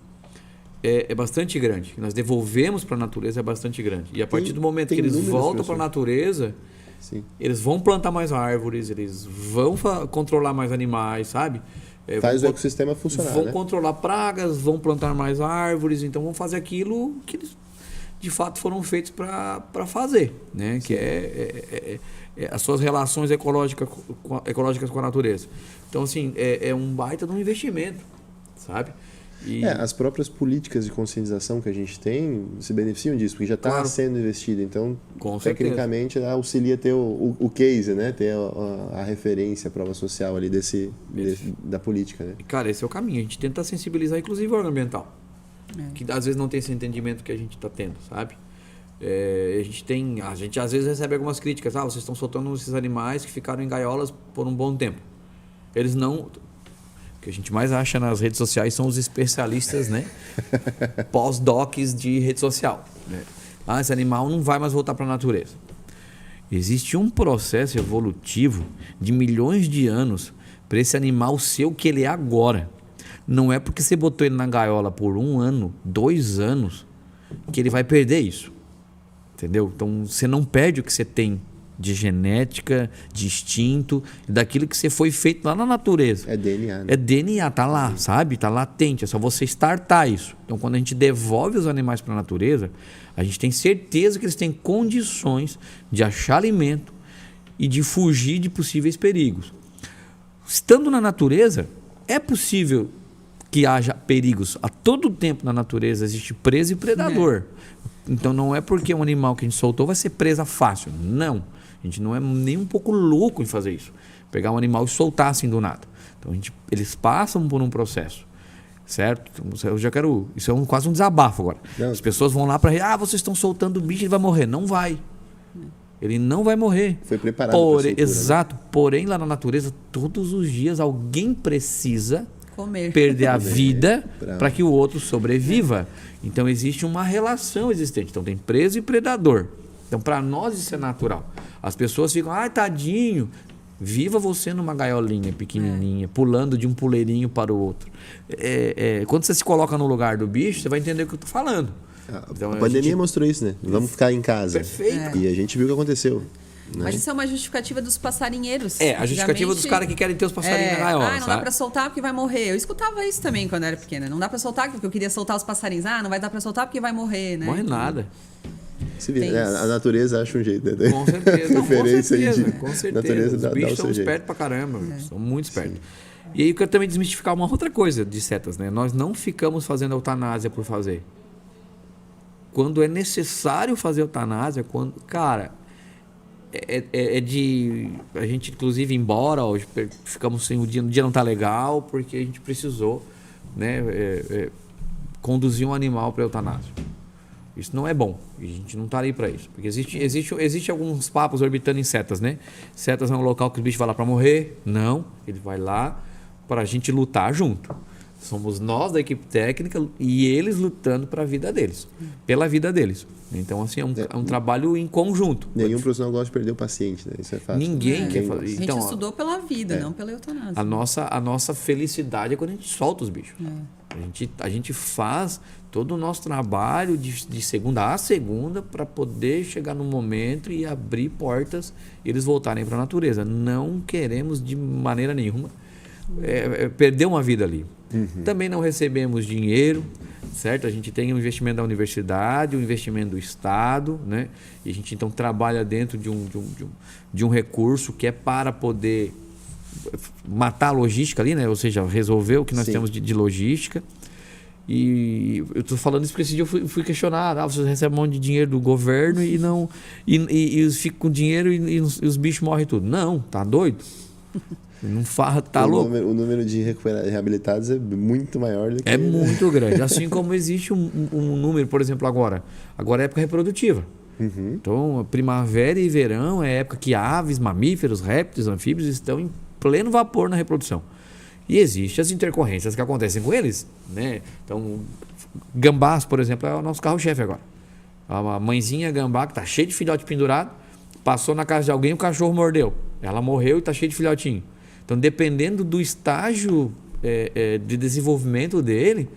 é bastante grande. Que nós devolvemos para a natureza é bastante grande. E a partir do momento que eles voltam para a natureza, sim, eles vão plantar mais árvores, eles vão controlar mais animais, sabe? Faz o ecossistema funcionar, vão controlar pragas, vão plantar mais árvores, então vão fazer aquilo que eles de fato foram feitos para fazer, né? Que as suas relações ecológicas com a natureza. Então, assim, é um baita de um investimento, sabe? As próprias políticas de conscientização que a gente tem se beneficiam disso, porque já está sendo investido. Então, tecnicamente, auxilia ter o case, né? Ter a referência, a prova social ali da política, né? Cara, esse é o caminho. A gente tenta sensibilizar, inclusive, o órgão ambiental. Que às vezes não tem esse entendimento que a gente está tendo, sabe? A gente às vezes recebe algumas críticas. Vocês estão soltando esses animais que ficaram em gaiolas por um bom tempo. Eles não... O que a gente mais acha nas redes sociais são os especialistas, né? Pós-docs de rede social, né? Esse animal não vai mais voltar para a natureza. Existe um processo evolutivo de milhões de anos para esse animal ser o que ele é agora. Não é porque você botou ele na gaiola por 1 ano, 2 anos, que ele vai perder isso. Entendeu? Então, você não perde o que você tem de genética, de instinto, daquilo que você foi feito lá na natureza. É DNA, né? É DNA, tá lá, sabe? Tá latente, é só você startar isso. Então, quando a gente devolve os animais para a natureza, a gente tem certeza que eles têm condições de achar alimento e de fugir de possíveis perigos. Estando na natureza, é possível que haja perigos. A todo tempo na natureza existe presa e predador. Então não é porque um animal que a gente soltou vai ser presa fácil. Não. A gente não é nem um pouco louco em fazer isso. Pegar um animal e soltar assim do nada. Então eles passam por um processo. Certo? Eu já quero... Isso é quase um desabafo agora. Não. As pessoas vão lá para... vocês estão soltando o bicho, ele vai morrer. Não vai. Ele não vai morrer. Foi preparado para a soltura, exato. Né? Porém, lá na natureza, todos os dias alguém precisa... perder a vida para que o outro sobreviva. Então existe uma relação existente. Então tem presa e predador. Então para nós isso é natural. As pessoas ficam, tadinho. Viva você numa gaiolinha pequenininha, pulando de um puleirinho para o outro. Quando você se coloca no lugar do bicho, você vai entender o que eu estou falando. Então, a pandemia mostrou isso, né? Vamos ficar em casa. Perfeito. E a gente viu o que aconteceu. Mas isso é uma justificativa dos passarinheiros. A justificativa dos caras que querem ter os passarinhos na gaiola. Não dá pra soltar porque vai morrer. Eu escutava isso também quando era pequena. Não dá pra soltar porque eu queria soltar os passarinhos. Não vai dar pra soltar porque vai morrer, né? Morre nada. Se vira, a natureza acha um jeito, né? Com certeza. Com certeza. Natureza os bichos são espertos pra caramba. São muito espertos. E aí eu quero também desmistificar uma outra coisa de setas, né? Nós não ficamos fazendo eutanásia por fazer. Quando é necessário fazer eutanásia, cara... a gente inclusive ir embora, hoje ficamos sem o dia não tá legal porque a gente precisou, né, conduzir um animal para eutanásia. Isso não é bom, a gente não tá ali para isso, porque existe alguns papos orbitando em setas, né? Setas é um local que o bicho vai lá para morrer, não, ele vai lá para a gente lutar junto. Somos nós da equipe técnica e eles lutando para a vida deles, pela vida deles. Então, assim, é um trabalho em conjunto. Nenhum profissional gosta de perder o paciente, né? Isso é fácil. Ninguém quer fazer. A gente estudou pela vida, não pela eutanásia. A nossa felicidade é quando a gente solta os bichos. A gente faz todo o nosso trabalho de segunda a segunda para poder chegar no momento e abrir portas e eles voltarem para a natureza. Não queremos de maneira nenhuma perder uma vida ali. Também não recebemos dinheiro, certo? A gente tem um investimento da universidade, um investimento do Estado, né? E a gente então trabalha dentro de um recurso que é para poder matar a logística ali, né? Ou seja, resolver o que nós temos de logística. E eu estou falando isso porque esse dia eu fui questionado. Vocês recebem um monte de dinheiro do governo e não e fica com dinheiro e os bichos morrem tudo. Não, tá doido? Não fala, tá louco? O número de reabilitados é muito maior do que... É muito grande. Assim como existe um número, por exemplo, agora é época reprodutiva. Então, primavera e verão é época que aves, mamíferos, répteis, anfíbios estão em pleno vapor na reprodução. E existem as intercorrências que acontecem com eles, né? Então, gambás, por exemplo, é o nosso carro-chefe agora. A mãezinha gambá, que está cheia de filhote pendurado, passou na casa de alguém e o cachorro mordeu. Ela morreu e está cheia de filhotinho. Então, dependendo do estágio de desenvolvimento dele,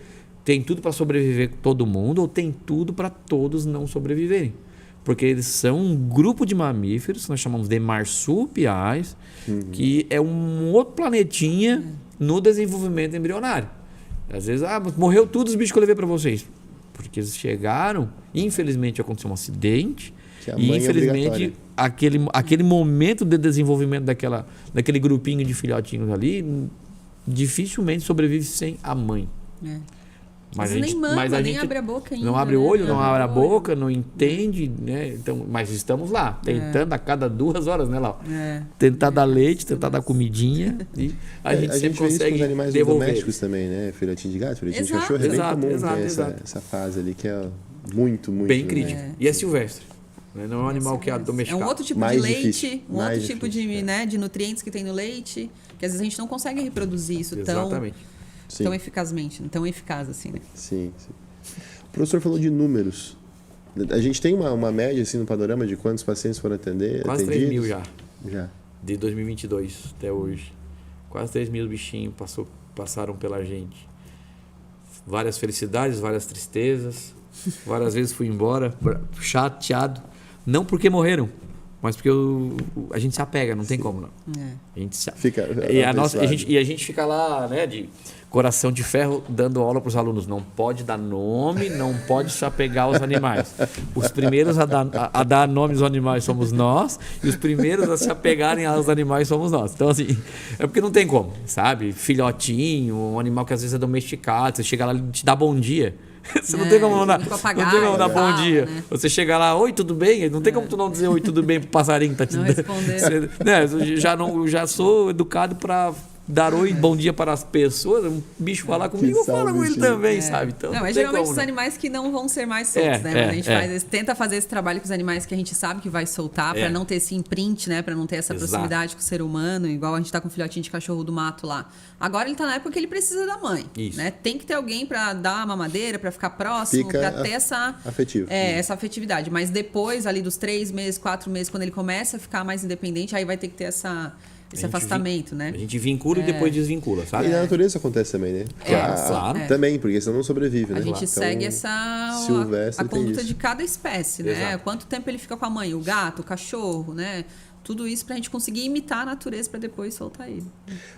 tem tudo para sobreviver todo mundo ou tem tudo para todos não sobreviverem. Porque eles são um grupo de mamíferos, que nós chamamos de marsupiais, que é um outro planetinha no desenvolvimento embrionário. Às vezes, morreu tudo os bichos que eu levei para vocês. Porque eles chegaram, infelizmente aconteceu um acidente, e infelizmente aquele momento de desenvolvimento daquele grupinho de filhotinhos ali dificilmente sobrevive sem a mãe. Mas nem abre a boca ainda. Não abre o olho, não abre a boca, não entende, né? Então, mas estamos lá, tentando a cada 2 horas, né, Lau? Tentar dar leite, tentar dar comidinha e a gente sempre consegue com os animais devolver. domésticos também, né? Filhotinho de gato, filhotinho de cachorro, é bem comum ter essa fase ali que é muito, muito... Bem crítico. E é silvestre. Não é um animal que é domesticado. É um outro tipo de leite, outro tipo de nutrientes que tem no leite, que às vezes a gente não consegue reproduzir isso tão eficazmente, tão eficaz assim, né? Sim. O professor falou de números. A gente tem uma média assim no panorama de quantos pacientes foram atendidos? Quase 3 mil já. Já. De 2022 até hoje. Quase 3 mil bichinhos passaram pela gente. Várias felicidades, várias tristezas. Várias vezes fui embora chateado. Não porque morreram, mas porque a gente se apega, não tem como não. A gente fica e a gente fica lá, né, de coração de ferro, dando aula para os alunos. Não pode dar nome, não pode se apegar aos animais. Os primeiros a dar nome aos animais somos nós, e os primeiros a se apegarem aos animais somos nós. Então, assim, é porque não tem como, sabe? Filhotinho, um animal que às vezes é domesticado, você chega lá e te dá bom dia. Você não tem como não dar bom dia. Né? Você chega lá, oi, tudo bem? Não tem como tu não dizer oi, tudo bem pro passarinho que tá te dando. Já sou educado para dar oi, bom dia para as pessoas. Um bicho falar comigo, eu falo com ele também, sabe? Então, mas geralmente os animais que não vão ser mais soltos, né? A gente tenta fazer esse trabalho com os animais que a gente sabe que vai soltar, para não ter esse imprint, né? Para não ter essa proximidade com o ser humano, igual a gente tá com o filhotinho de cachorro do mato lá. Agora ele tá na época que ele precisa da mãe, né? Tem que ter alguém para dar a mamadeira, para ficar próximo, para ter essa afetividade. Mas depois ali dos 3 meses, 4 meses, quando ele começa a ficar mais independente, aí vai ter que ter esse afastamento, né? A gente vincula e depois desvincula, sabe? E na natureza acontece também, né? Claro. Também, porque senão não sobrevive, né? A gente segue a conduta de cada espécie, né? Exato. Quanto tempo ele fica com a mãe, o gato, o cachorro, né? Tudo isso pra gente conseguir imitar a natureza para depois soltar ele.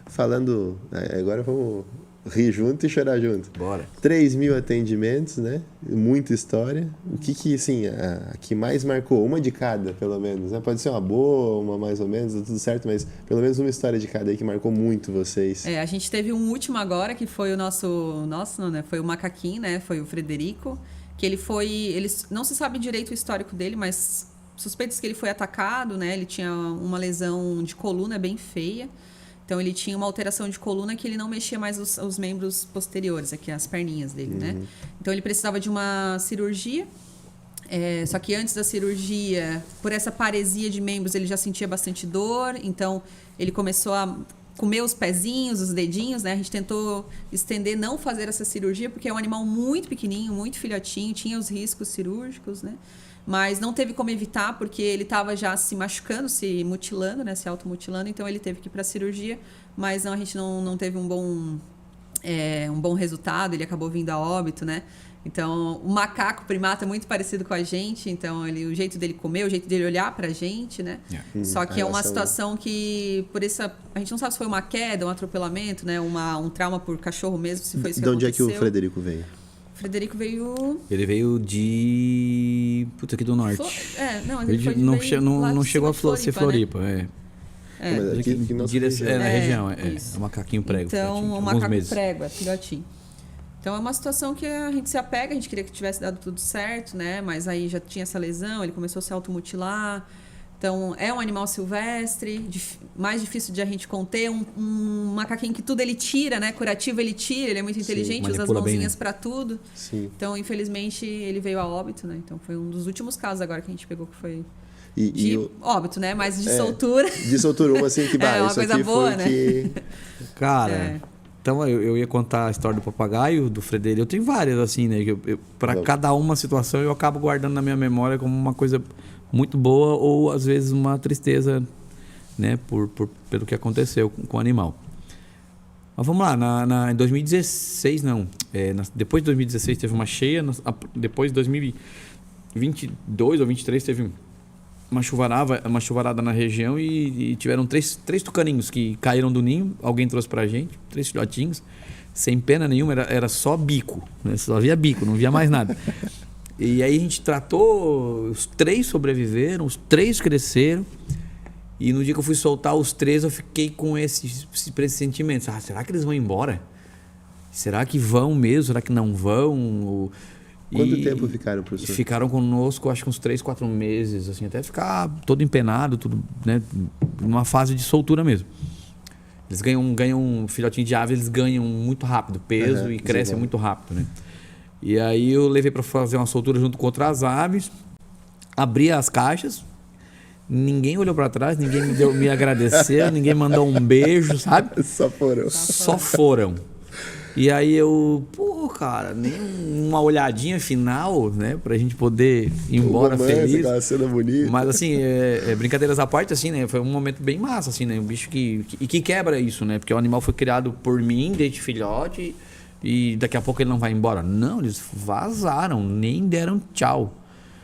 Falando... Agora vamos rir junto e chorar junto. Bora. 3 mil atendimentos, né? Muita história. O que assim, a que mais marcou? Uma de cada, pelo menos, né? Pode ser uma boa, uma mais ou menos, tudo certo, mas pelo menos uma história de cada aí que marcou muito vocês. A gente teve um último agora, que foi o nosso não, né? Foi o macaquinho, né? Foi o Frederico, que ele não se sabe direito o histórico dele, mas suspeitos que ele foi atacado, né? Ele tinha uma lesão de coluna bem feia. Então, ele tinha uma alteração de coluna que ele não mexia mais os membros posteriores, aqui as perninhas dele, né? Então, ele precisava de uma cirurgia. Só que antes da cirurgia, por essa paresia de membros, ele já sentia bastante dor. Então, ele começou a comer os pezinhos, os dedinhos, né? A gente tentou estender, não fazer essa cirurgia, porque é um animal muito pequenininho, muito filhotinho, tinha os riscos cirúrgicos, né? Mas não teve como evitar, porque ele estava já se machucando, se mutilando, né? Se automutilando, então ele teve que ir para a cirurgia, mas a gente não teve um bom um bom resultado, ele acabou vindo a óbito, né? Então, o macaco primata é muito parecido com a gente, então o jeito dele comer, o jeito dele olhar pra gente, né? Só que é uma situação que, a gente não sabe se foi uma queda, um atropelamento, né? Um trauma por cachorro mesmo, se foi isso que aconteceu. De onde é que o Frederico veio? O Frederico veio... Ele veio de... Puta, aqui do norte. Mas ele foi não chegou a ser Floripa, né? Mas aqui na região. Na região, é um macaquinho prego. Então, um macaco prego, filhotinho. Então, é uma situação que a gente se apega, a gente queria que tivesse dado tudo certo, né? Mas aí já tinha essa lesão, ele começou a se automutilar. Então, é um animal silvestre, mais difícil de a gente conter. Um macaquinho que tudo ele tira, né? Curativo ele tira, ele é muito inteligente, usa as mãozinhas para tudo. Sim. Então, infelizmente, ele veio a óbito, né? Então, foi um dos últimos casos agora que a gente pegou que foi... óbito, né? Mas de soltura. De soltura, uma assim que vai. É uma coisa boa, né? Cara, então eu ia contar a história do papagaio, do Frederico. Eu tenho várias, assim, né? Para cada uma situação eu acabo guardando na minha memória como uma coisa muito boa ou às vezes uma tristeza, né? Pelo que aconteceu com o animal. Mas vamos lá, em 2016, não. Depois de 2016 teve uma cheia, depois de 2022 ou 2023 teve uma chuvarada na região e tiveram três tucaninhos que caíram do ninho. Alguém trouxe pra gente, 3 filhotinhos, sem pena nenhuma, era só bico, né? Só via bico, não via mais nada. E aí a gente tratou, os 3 sobreviveram, os 3 cresceram. E no dia que eu fui soltar os 3, eu fiquei com esse pressentimento. Será que eles vão embora? Será que vão mesmo? Será que não vão? Quanto tempo ficaram, professor? Ficaram conosco, acho que uns 3, 4 meses, assim, até ficar todo empenado, tudo, né, numa fase de soltura mesmo. Eles ganham um filhotinho de ave, eles ganham muito rápido peso e crescem muito rápido, né? E aí eu levei para fazer uma soltura junto com outras aves, abri as caixas, ninguém olhou para trás, ninguém me agradeceu, ninguém mandou um beijo, sabe? Só foram. E aí cara, nem uma olhadinha final, né? Pra gente poder ir embora feliz. Cena bonita. Mas assim, brincadeiras à parte, assim, né? Foi um momento bem massa, assim, né? Um bicho que quebra isso, né? Porque o animal foi criado por mim desde filhote e daqui a pouco ele não vai embora. Não, eles vazaram, nem deram tchau.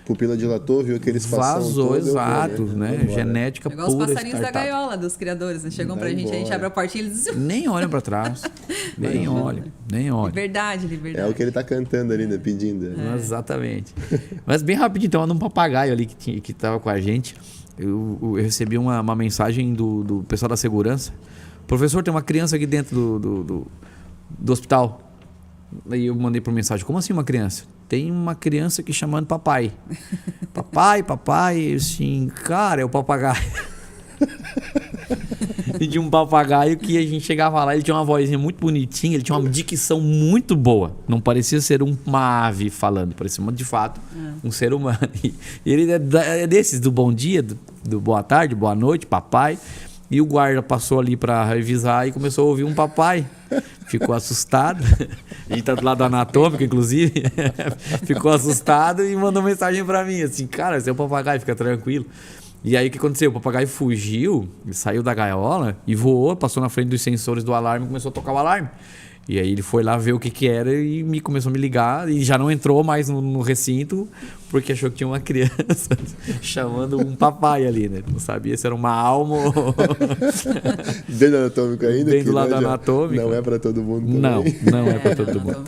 Pupila dilatou, viu aqueles vazou, exato, né? Genética pura. Igual os passarinhos da gaiola dos criadores, né? Chegam pra gente, a gente abre a portinha e eles... Nem olham pra trás. nem olham. Liberdade. É o que ele tá cantando ali, né? Pedindo. Exatamente. Mas bem rapidinho, então, um papagaio ali que tava com a gente. Eu recebi uma mensagem do pessoal da segurança. Professor, tem uma criança aqui dentro do hospital. Aí eu mandei por mensagem, como assim uma criança? Tem uma criança aqui chamando papai. Papai, assim, cara, é o papagaio. E de um papagaio que a gente chegava lá, ele tinha uma vozinha muito bonitinha, ele tinha uma dicção muito boa. Não parecia ser uma ave falando, parecia de fato um ser humano. E ele é desses do bom dia, do boa tarde, boa noite, papai. E o guarda passou ali para revisar e começou a ouvir um papai. Ficou assustado. A gente tá do lado anatômico, inclusive. Ficou assustado e mandou mensagem para mim, assim, cara, esse é o papagaio, fica tranquilo. E aí o que aconteceu? O papagaio fugiu, saiu da gaiola e voou, passou na frente dos sensores do alarme e começou a tocar o alarme. E aí ele foi lá ver o que era e começou a me ligar e já não entrou mais no recinto porque achou que tinha uma criança chamando um papai ali, né? Não sabia se era uma alma ou... Bem anatômico ainda? Bem do lado anatômico. Não é pra todo mundo também. Não é pra todo mundo.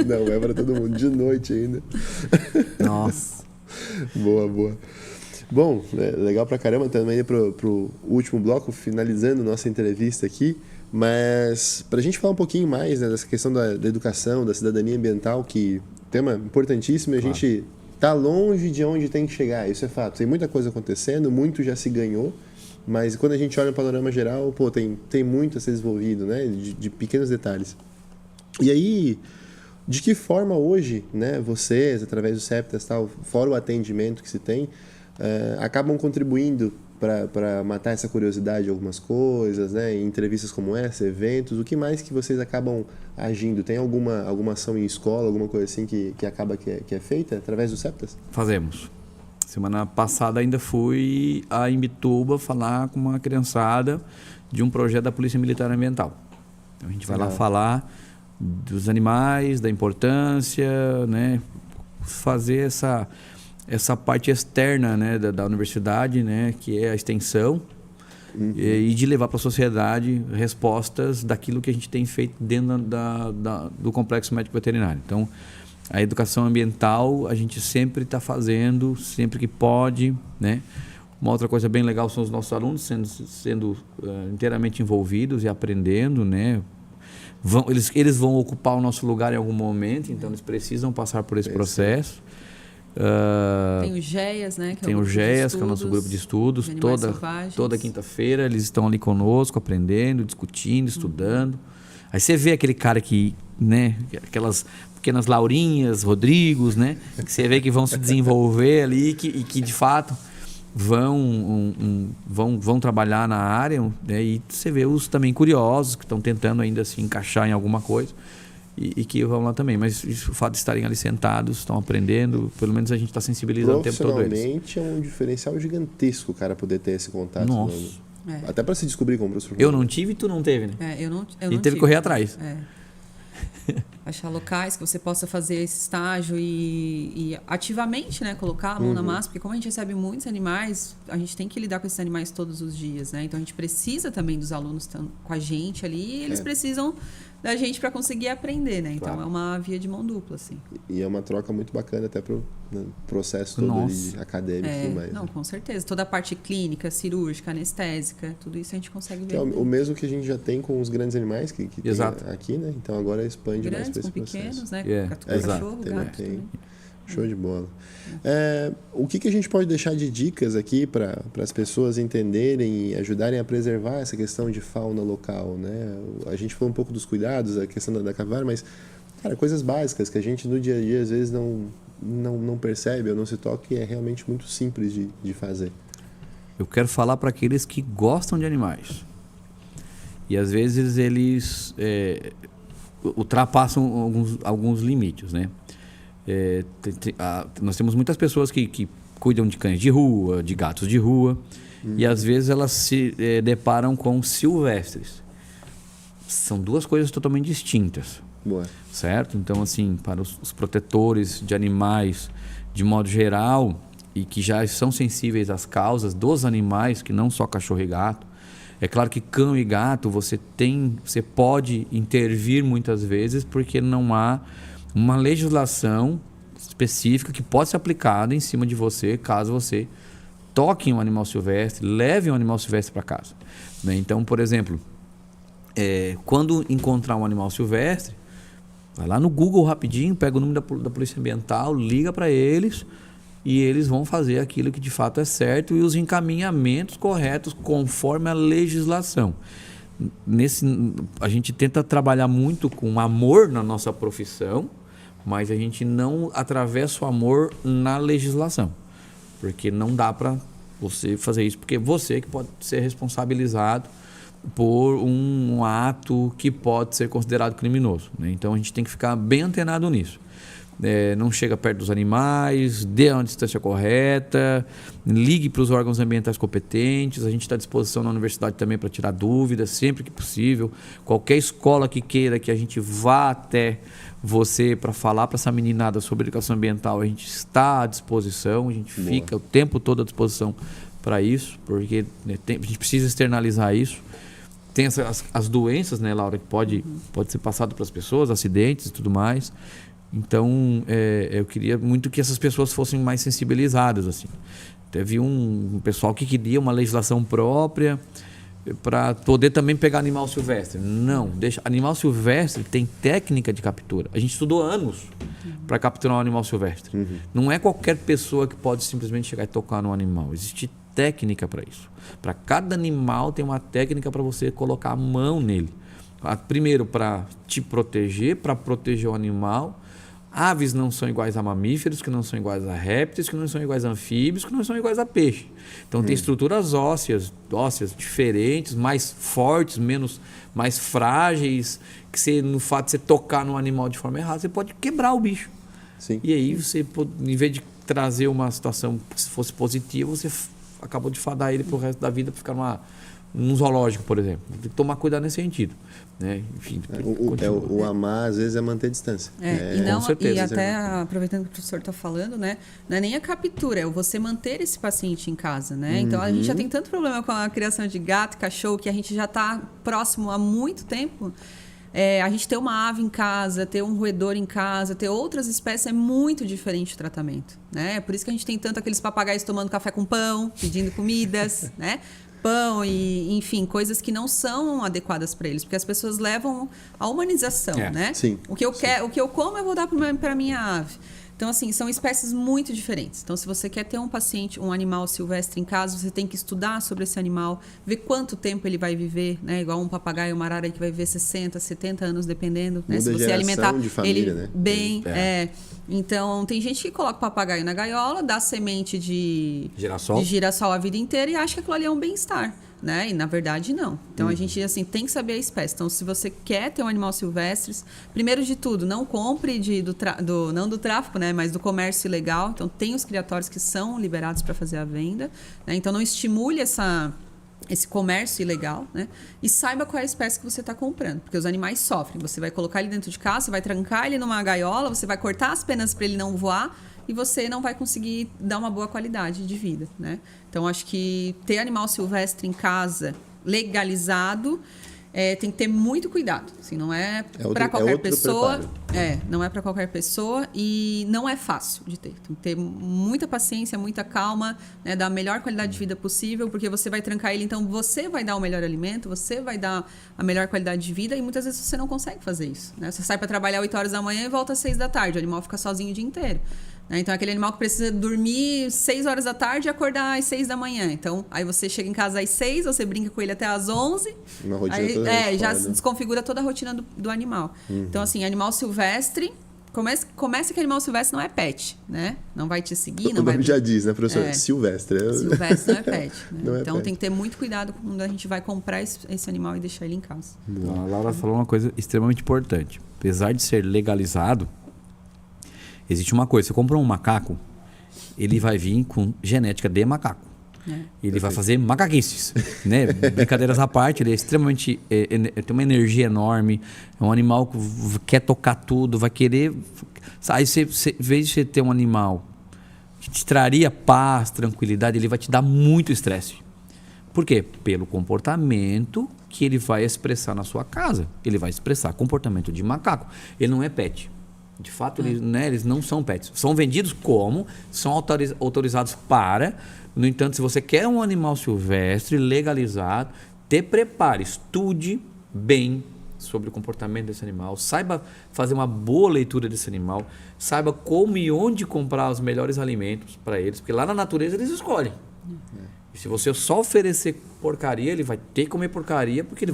Não é pra todo mundo. De noite ainda. Nossa. Boa. Bom, legal pra caramba. Também pro último bloco, finalizando nossa entrevista aqui. Mas para a gente falar um pouquinho mais, né, dessa questão da educação, da cidadania ambiental, que é um tema importantíssimo, e a gente está longe de onde tem que chegar, isso é fato. Tem muita coisa acontecendo, muito já se ganhou, mas quando a gente olha no panorama geral, tem muito a ser desenvolvido, né, de pequenos detalhes. E aí, de que forma hoje, né, vocês, através do CEPTAS, tal, fora o atendimento que se tem, acabam contribuindo para matar essa curiosidade de algumas coisas, né? Em entrevistas como essa, eventos, o que mais que vocês acabam agindo? Tem alguma ação em escola, alguma coisa assim que acaba que é feita através do CEPTAS? Fazemos. Semana passada ainda fui a Imbituba falar com uma criançada de um projeto da Polícia Militar Ambiental. Então a gente vai lá falar dos animais, da importância, né? Fazer essa parte externa, né, da universidade, né, que é a extensão, e de levar para a sociedade respostas daquilo que a gente tem feito dentro do complexo médico veterinário. Então, a educação ambiental a gente sempre está fazendo, sempre que pode, né? Uma outra coisa bem legal são os nossos alunos sendo inteiramente envolvidos e aprendendo, né? Eles vão ocupar o nosso lugar em algum momento, então eles precisam passar por esse processo. Tem o GEAS, né? Tem o GEAS, que é o nosso grupo de estudos. Toda quinta-feira eles estão ali conosco, aprendendo, discutindo, estudando. Aí você vê aquele cara que, né? Aquelas pequenas Laurinhas, Rodrigos, né? Que você vê que vão se desenvolver ali e que de fato vão trabalhar na área, né? E você vê os também curiosos que estão tentando ainda se encaixar em alguma coisa. E que vão lá também, mas o fato de estarem ali sentados, estão aprendendo, pelo menos a gente está sensibilizando o tempo todo eles. Profissionalmente é um diferencial gigantesco o cara poder ter esse contato. Nossa. Até para se descobrir como professor. Eu não tive e tu não teve, né? Eu não teve que correr atrás. Achar locais que você possa fazer esse estágio e ativamente, né, colocar a mão na massa, porque como a gente recebe muitos animais, a gente tem que lidar com esses animais todos os dias, né? Então a gente precisa também dos alunos com a gente ali e eles precisam da gente para conseguir aprender, né? Então é uma via de mão dupla, assim. E é uma troca muito bacana até pro processo todo ali, acadêmico e tudo mais. Não, com certeza. Toda a parte clínica, cirúrgica, anestésica, tudo isso a gente consegue ver. Que é o mesmo que a gente já tem com os grandes animais que tem aqui, né? Então agora expande mais para esse processo. Pequenos, né? Cachorro, gato também. Show de bola. O que a gente pode deixar de dicas aqui para as pessoas entenderem e ajudarem a preservar essa questão de fauna local, né? A gente falou um pouco dos cuidados, a questão da capivara, mas, cara, coisas básicas que a gente no dia a dia às vezes não percebe ou não se toca e é realmente muito simples de fazer. Eu quero falar para aqueles que gostam de animais. E às vezes eles ultrapassam alguns limites, né? Nós temos muitas pessoas que cuidam de cães de rua, de gatos de rua, e às vezes elas se deparam com silvestres. São duas coisas totalmente distintas. Boa. Certo? Então, assim, para os protetores de animais, de modo geral, e que já são sensíveis às causas dos animais, que não só cachorro e gato, é claro que cão e gato você pode intervir muitas vezes porque não há uma legislação específica que pode ser aplicada em cima de você caso você toque um animal silvestre, leve um animal silvestre para casa. Né? Então, por exemplo, quando encontrar um animal silvestre, vai lá no Google rapidinho, pega o número da Polícia Ambiental, liga para eles e eles vão fazer aquilo que de fato é certo e os encaminhamentos corretos conforme a legislação. A gente tenta trabalhar muito com amor na nossa profissão, mas a gente não atravessa o amor na legislação, porque não dá para você fazer isso, porque você que pode ser responsabilizado por um ato que pode ser considerado criminoso, né? Então a gente tem que ficar bem antenado nisso. Não chega perto dos animais, dê uma distância correta, ligue para os órgãos ambientais competentes. A gente está à disposição na universidade também para tirar dúvidas sempre que possível. Qualquer escola que queira que a gente vá até você para falar para essa meninada sobre educação ambiental, a gente está à disposição, a gente fica o tempo todo à disposição para isso, porque a gente precisa externalizar isso. Tem as doenças, né, Laura, que pode ser passado para as pessoas, acidentes e tudo mais. Então, eu queria muito que essas pessoas fossem mais sensibilizadas, assim. Teve um pessoal que queria uma legislação própria para poder também pegar animal silvestre. Não, animal silvestre tem técnica de captura. A gente estudou anos para capturar um animal silvestre. Não é qualquer pessoa que pode simplesmente chegar e tocar no animal. Existe técnica para isso. Para cada animal tem uma técnica para você colocar a mão nele. Primeiro, para te proteger, para proteger o animal. Aves não são iguais a mamíferos, que não são iguais a répteis, que não são iguais a anfíbios, que não são iguais a peixe. Então tem estruturas ósseas diferentes, mais fortes, mais frágeis, que no fato de você tocar no animal de forma errada, você pode quebrar o bicho. Sim. E aí você, em vez de trazer uma situação que fosse positiva, você acabou de fadar ele pro resto da vida para ficar num zoológico, por exemplo. Tem que tomar cuidado nesse sentido. Né? Enfim, o amar, às vezes, é manter distância. Com certeza. E até, aproveitando que o professor está falando, né? Não é nem a captura, é você manter esse paciente em casa, né? Então, a gente já tem tanto problema com a criação de gato e cachorro que a gente já está próximo há muito tempo. A gente ter uma ave em casa, ter um roedor em casa, ter outras espécies é muito diferente o tratamento, né? Por isso que a gente tem tanto aqueles papagaios tomando café com pão, pedindo comidas, né? Pão e, enfim, coisas que não são adequadas para eles, porque as pessoas levam a humanização, né? Sim. O que eu como, eu vou dar para minha ave. Então, assim, são espécies muito diferentes. Então, se você quer ter um paciente, um animal silvestre em casa, você tem que estudar sobre esse animal, ver quanto tempo ele vai viver, né? Igual um papagaio, uma arara que vai viver 60, 70 anos, dependendo, né? Se você alimentar de família, ele né? bem. Então, tem gente que coloca o papagaio na gaiola, dá semente de girassol a vida inteira e acha que aquilo ali é um bem-estar. Né? E na verdade não. Então a gente assim tem que saber a espécie. Então se você quer ter um animal silvestre, primeiro de tudo, não compre não do tráfico, né? Mas do comércio ilegal. Então tem os criatórios que são liberados para fazer a venda, né? Então não estimule esse comércio ilegal, né? E saiba qual é a espécie que você está comprando, porque os animais sofrem. Você vai colocar ele dentro de casa, você vai trancar ele numa gaiola, você vai cortar as penas para ele não voar e você não vai conseguir dar uma boa qualidade de vida, né? Então, acho que ter animal silvestre em casa legalizado tem que ter muito cuidado. Assim, não é para qualquer pessoa. Não é para qualquer pessoa e não é fácil de ter. Tem que ter muita paciência, muita calma, né? Dar a melhor qualidade de vida possível, porque você vai trancar ele, então você vai dar o melhor alimento, você vai dar a melhor qualidade de vida e muitas vezes você não consegue fazer isso, né? Você sai para trabalhar 8 horas da manhã e volta às 6 da tarde. O animal fica sozinho o dia inteiro. Então, é aquele animal que precisa dormir 6 horas da tarde e acordar às 6 da manhã. Então, aí você chega em casa às 6, você brinca com ele até às 11. Uma rotina aí, toda já se desconfigura toda a rotina do animal. Então, assim, animal silvestre... Começa que animal silvestre não é pet, né? Não vai te seguir, não vai... O nome já diz, né, professor? Silvestre. Silvestre não é pet. Né? Não é então, pet. tem que ter muito cuidado quando a gente vai comprar esse animal e deixar ele em casa. A Laura falou uma coisa extremamente importante. Apesar de ser legalizado, existe uma coisa. Você comprou um macaco, ele vai vir com genética de macaco. Ele vai fazer macaquices, né? Brincadeiras à parte, ele é extremamente... tem uma energia enorme, é um animal que quer tocar tudo, vai querer... Aí, em vez de você ter um animal que te traria paz, tranquilidade, ele vai te dar muito estresse. Por quê? Pelo comportamento que ele vai expressar na sua casa. Ele vai expressar comportamento de macaco. Ele não é pet. De fato, eles não são pets. São vendidos como, são autorizados para... No entanto, se você quer um animal silvestre legalizado, te prepare, estude bem sobre o comportamento desse animal, saiba fazer uma boa leitura desse animal, saiba como e onde comprar os melhores alimentos para eles, porque lá na natureza eles escolhem. E se você só oferecer porcaria, ele vai ter que comer porcaria, porque ele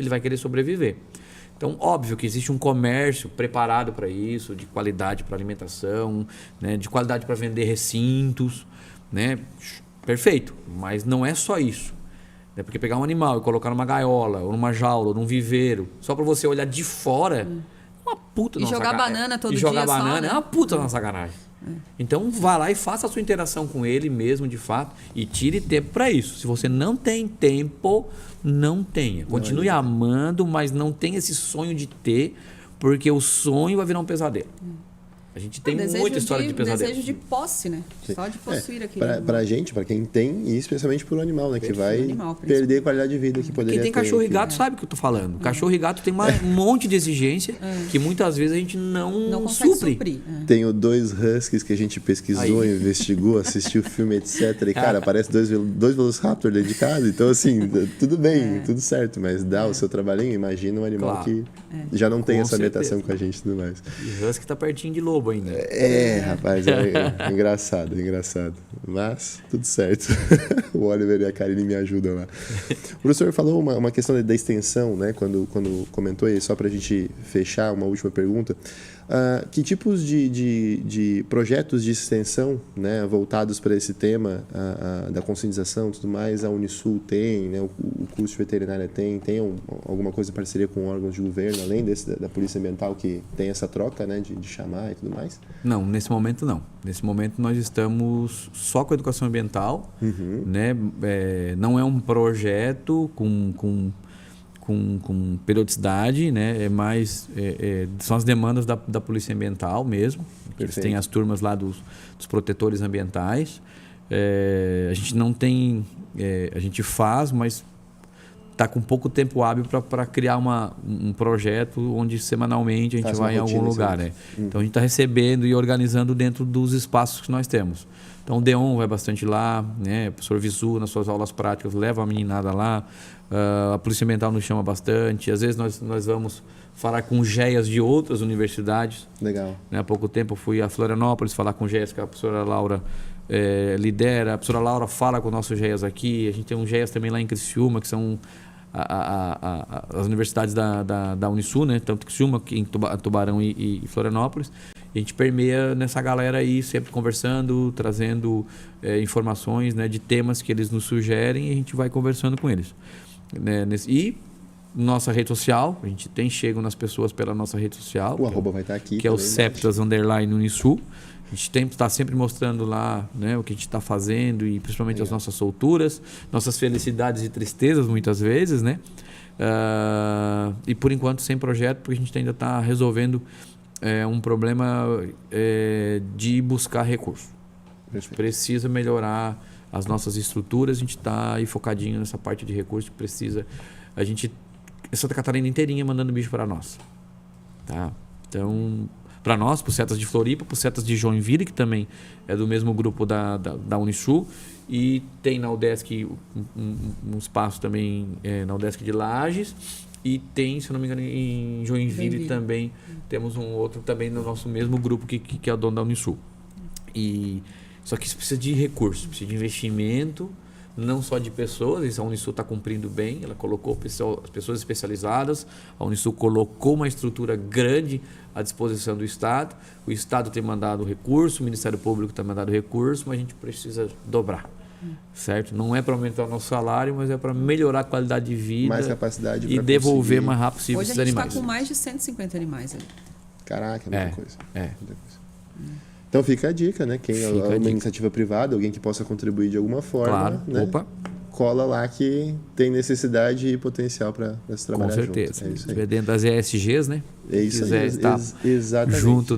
vai querer sobreviver. Então, óbvio que existe um comércio preparado para isso, de qualidade para alimentação, né, de qualidade para vender recintos, né? Perfeito, mas não é só isso. Né? Porque pegar um animal e colocar numa gaiola, ou numa jaula, ou num viveiro, só para você olhar de fora, é uma puta E jogar banana todo dia. E jogar banana é uma puta na sacanagem. Então vá lá e faça a sua interação com ele mesmo, de fato, e tire tempo para isso. Se você não tem tempo, não tenha. Continue amando, mas não tenha esse sonho de ter, porque o sonho vai virar um pesadelo. A gente tem muita história de pesadelo. Desejo de posse, né? Sim. Só de possuir aquilo. Pra gente, pra quem tem, e especialmente pro animal, né? Que vai perder a qualidade de vida que poderia ter. Quem tem cachorro e gato sabe o que eu tô falando. Cachorro e gato tem um monte de exigência que muitas vezes a gente não supre. Tenho 2 huskies que a gente pesquisou, investigou, assistiu o filme, etc. E, cara, aparece 2 Velociraptor dentro de casa. Então, assim, tudo bem, tudo certo. Mas dá o seu trabalhinho, imagina um animal que já não tem essa ambientação com a gente e tudo mais. E husky tá pertinho de lobo ainda. Rapaz, engraçado. Mas, tudo certo. O Oliver e a Karine me ajudam lá. O professor falou uma questão da extensão, né? Quando comentou aí, só pra gente fechar, uma última pergunta. Que tipos de projetos de extensão, né, voltados para esse tema da conscientização e tudo mais, a Unisul tem, né, o curso de veterinária tem alguma coisa em parceria com órgãos de governo, além desse da Polícia Ambiental, que tem essa troca, né, de chamar e tudo mais? Não, nesse momento não. Nesse momento nós estamos só com a educação ambiental, né? Não é um projeto com periodicidade, né? São as demandas da Polícia Ambiental mesmo. Eles têm as turmas lá dos protetores ambientais. A gente não tem... a gente faz, mas está com pouco tempo hábil para criar um projeto onde semanalmente a gente vai em algum lugar. Né? Então a gente está recebendo e organizando dentro dos espaços que nós temos. Então o DEON vai bastante lá, né? O professor Visu, nas suas aulas práticas, leva a meninada lá. A Polícia Ambiental nos chama bastante. Às vezes nós vamos falar com GEAs de outras universidades. Legal. Né? Há pouco tempo eu fui a Florianópolis falar com GEAs que a professora Laura lidera. A professora Laura fala com nossos GEAs aqui. A gente tem um GEAs também lá em Criciúma, que são as universidades da Unisul, né? Tanto Criciúma, em Tubarão e Florianópolis. A gente permeia nessa galera aí, sempre conversando, trazendo informações, né, de temas que eles nos sugerem e a gente vai conversando com eles. Né, e nossa rede social, a gente chego nas pessoas pela nossa rede social. O arroba vai estar aqui. Que é o Septas_Unisul. A gente está sempre mostrando lá, né, o que a gente está fazendo e principalmente as nossas solturas, nossas felicidades e tristezas muitas vezes, né? E por enquanto sem projeto, porque a gente ainda está resolvendo um problema de buscar recurso. A gente precisa melhorar as nossas estruturas, a gente está aí focadinho nessa parte de recurso que precisa. Santa Catarina inteirinha mandando bicho para nós. Tá? Então, para nós, para os Setas de Floripa, para os Setas de Joinville, que também é do mesmo grupo da Unisul, e tem na UDESC um espaço também na UDESC de Lages. E tem, se eu não me engano, em Joinville também, temos um outro também no nosso mesmo grupo que é o dono da Unisul. Só que isso precisa de recursos, precisa de investimento, não só de pessoas. Isso a Unisul está cumprindo bem, ela colocou as pessoas especializadas, a Unisul colocou uma estrutura grande à disposição do Estado. O Estado tem mandado recurso, o Ministério Público tem mandado recurso, mas a gente precisa dobrar. Certo? Não é para aumentar o nosso salário, mas é para melhorar a qualidade de vida, mais capacidade e devolver mais rápido possível esses animais. Hoje a gente está com mais de 150 animais ali. Caraca, é muita coisa. Muita coisa. Então fica a dica, né? Quem é uma iniciativa privada, alguém que possa contribuir de alguma forma, claro. Né? Cola lá que tem necessidade e potencial para se trabalhar junto. Com certeza. Se estiver dentro das ESGs, né? É isso aí. Estar exatamente. Junto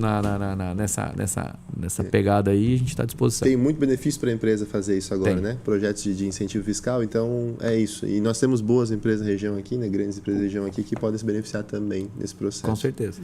nessa pegada aí, a gente está à disposição. Tem muito benefício para a empresa fazer isso agora, né? Projetos de incentivo fiscal, então é isso. E nós temos boas empresas da região aqui, né? Grandes empresas da região aqui que podem se beneficiar também nesse processo. Com certeza.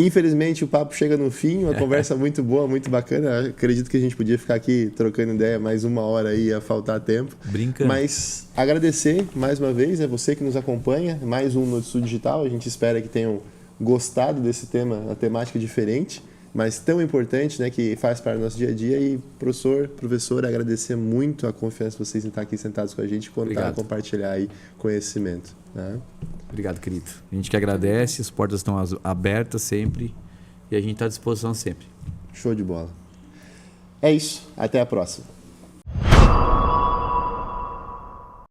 Infelizmente, o papo chega no fim, uma conversa muito boa, muito bacana. Acredito que a gente podia ficar aqui trocando ideia mais uma hora aí, ia faltar tempo. Brincando. Mas agradecer mais uma vez, você que nos acompanha, mais um Notisul Digital. A gente espera que tenham gostado desse tema, uma temática diferente, mas tão importante, né, que faz parte do nosso dia a dia. E, professor, agradecer muito a confiança de vocês em estar aqui sentados com a gente e compartilhar aí conhecimento. Né? Obrigado, querido. A gente que agradece, as portas estão abertas sempre e a gente está à disposição sempre. Show de bola. É isso. Até a próxima.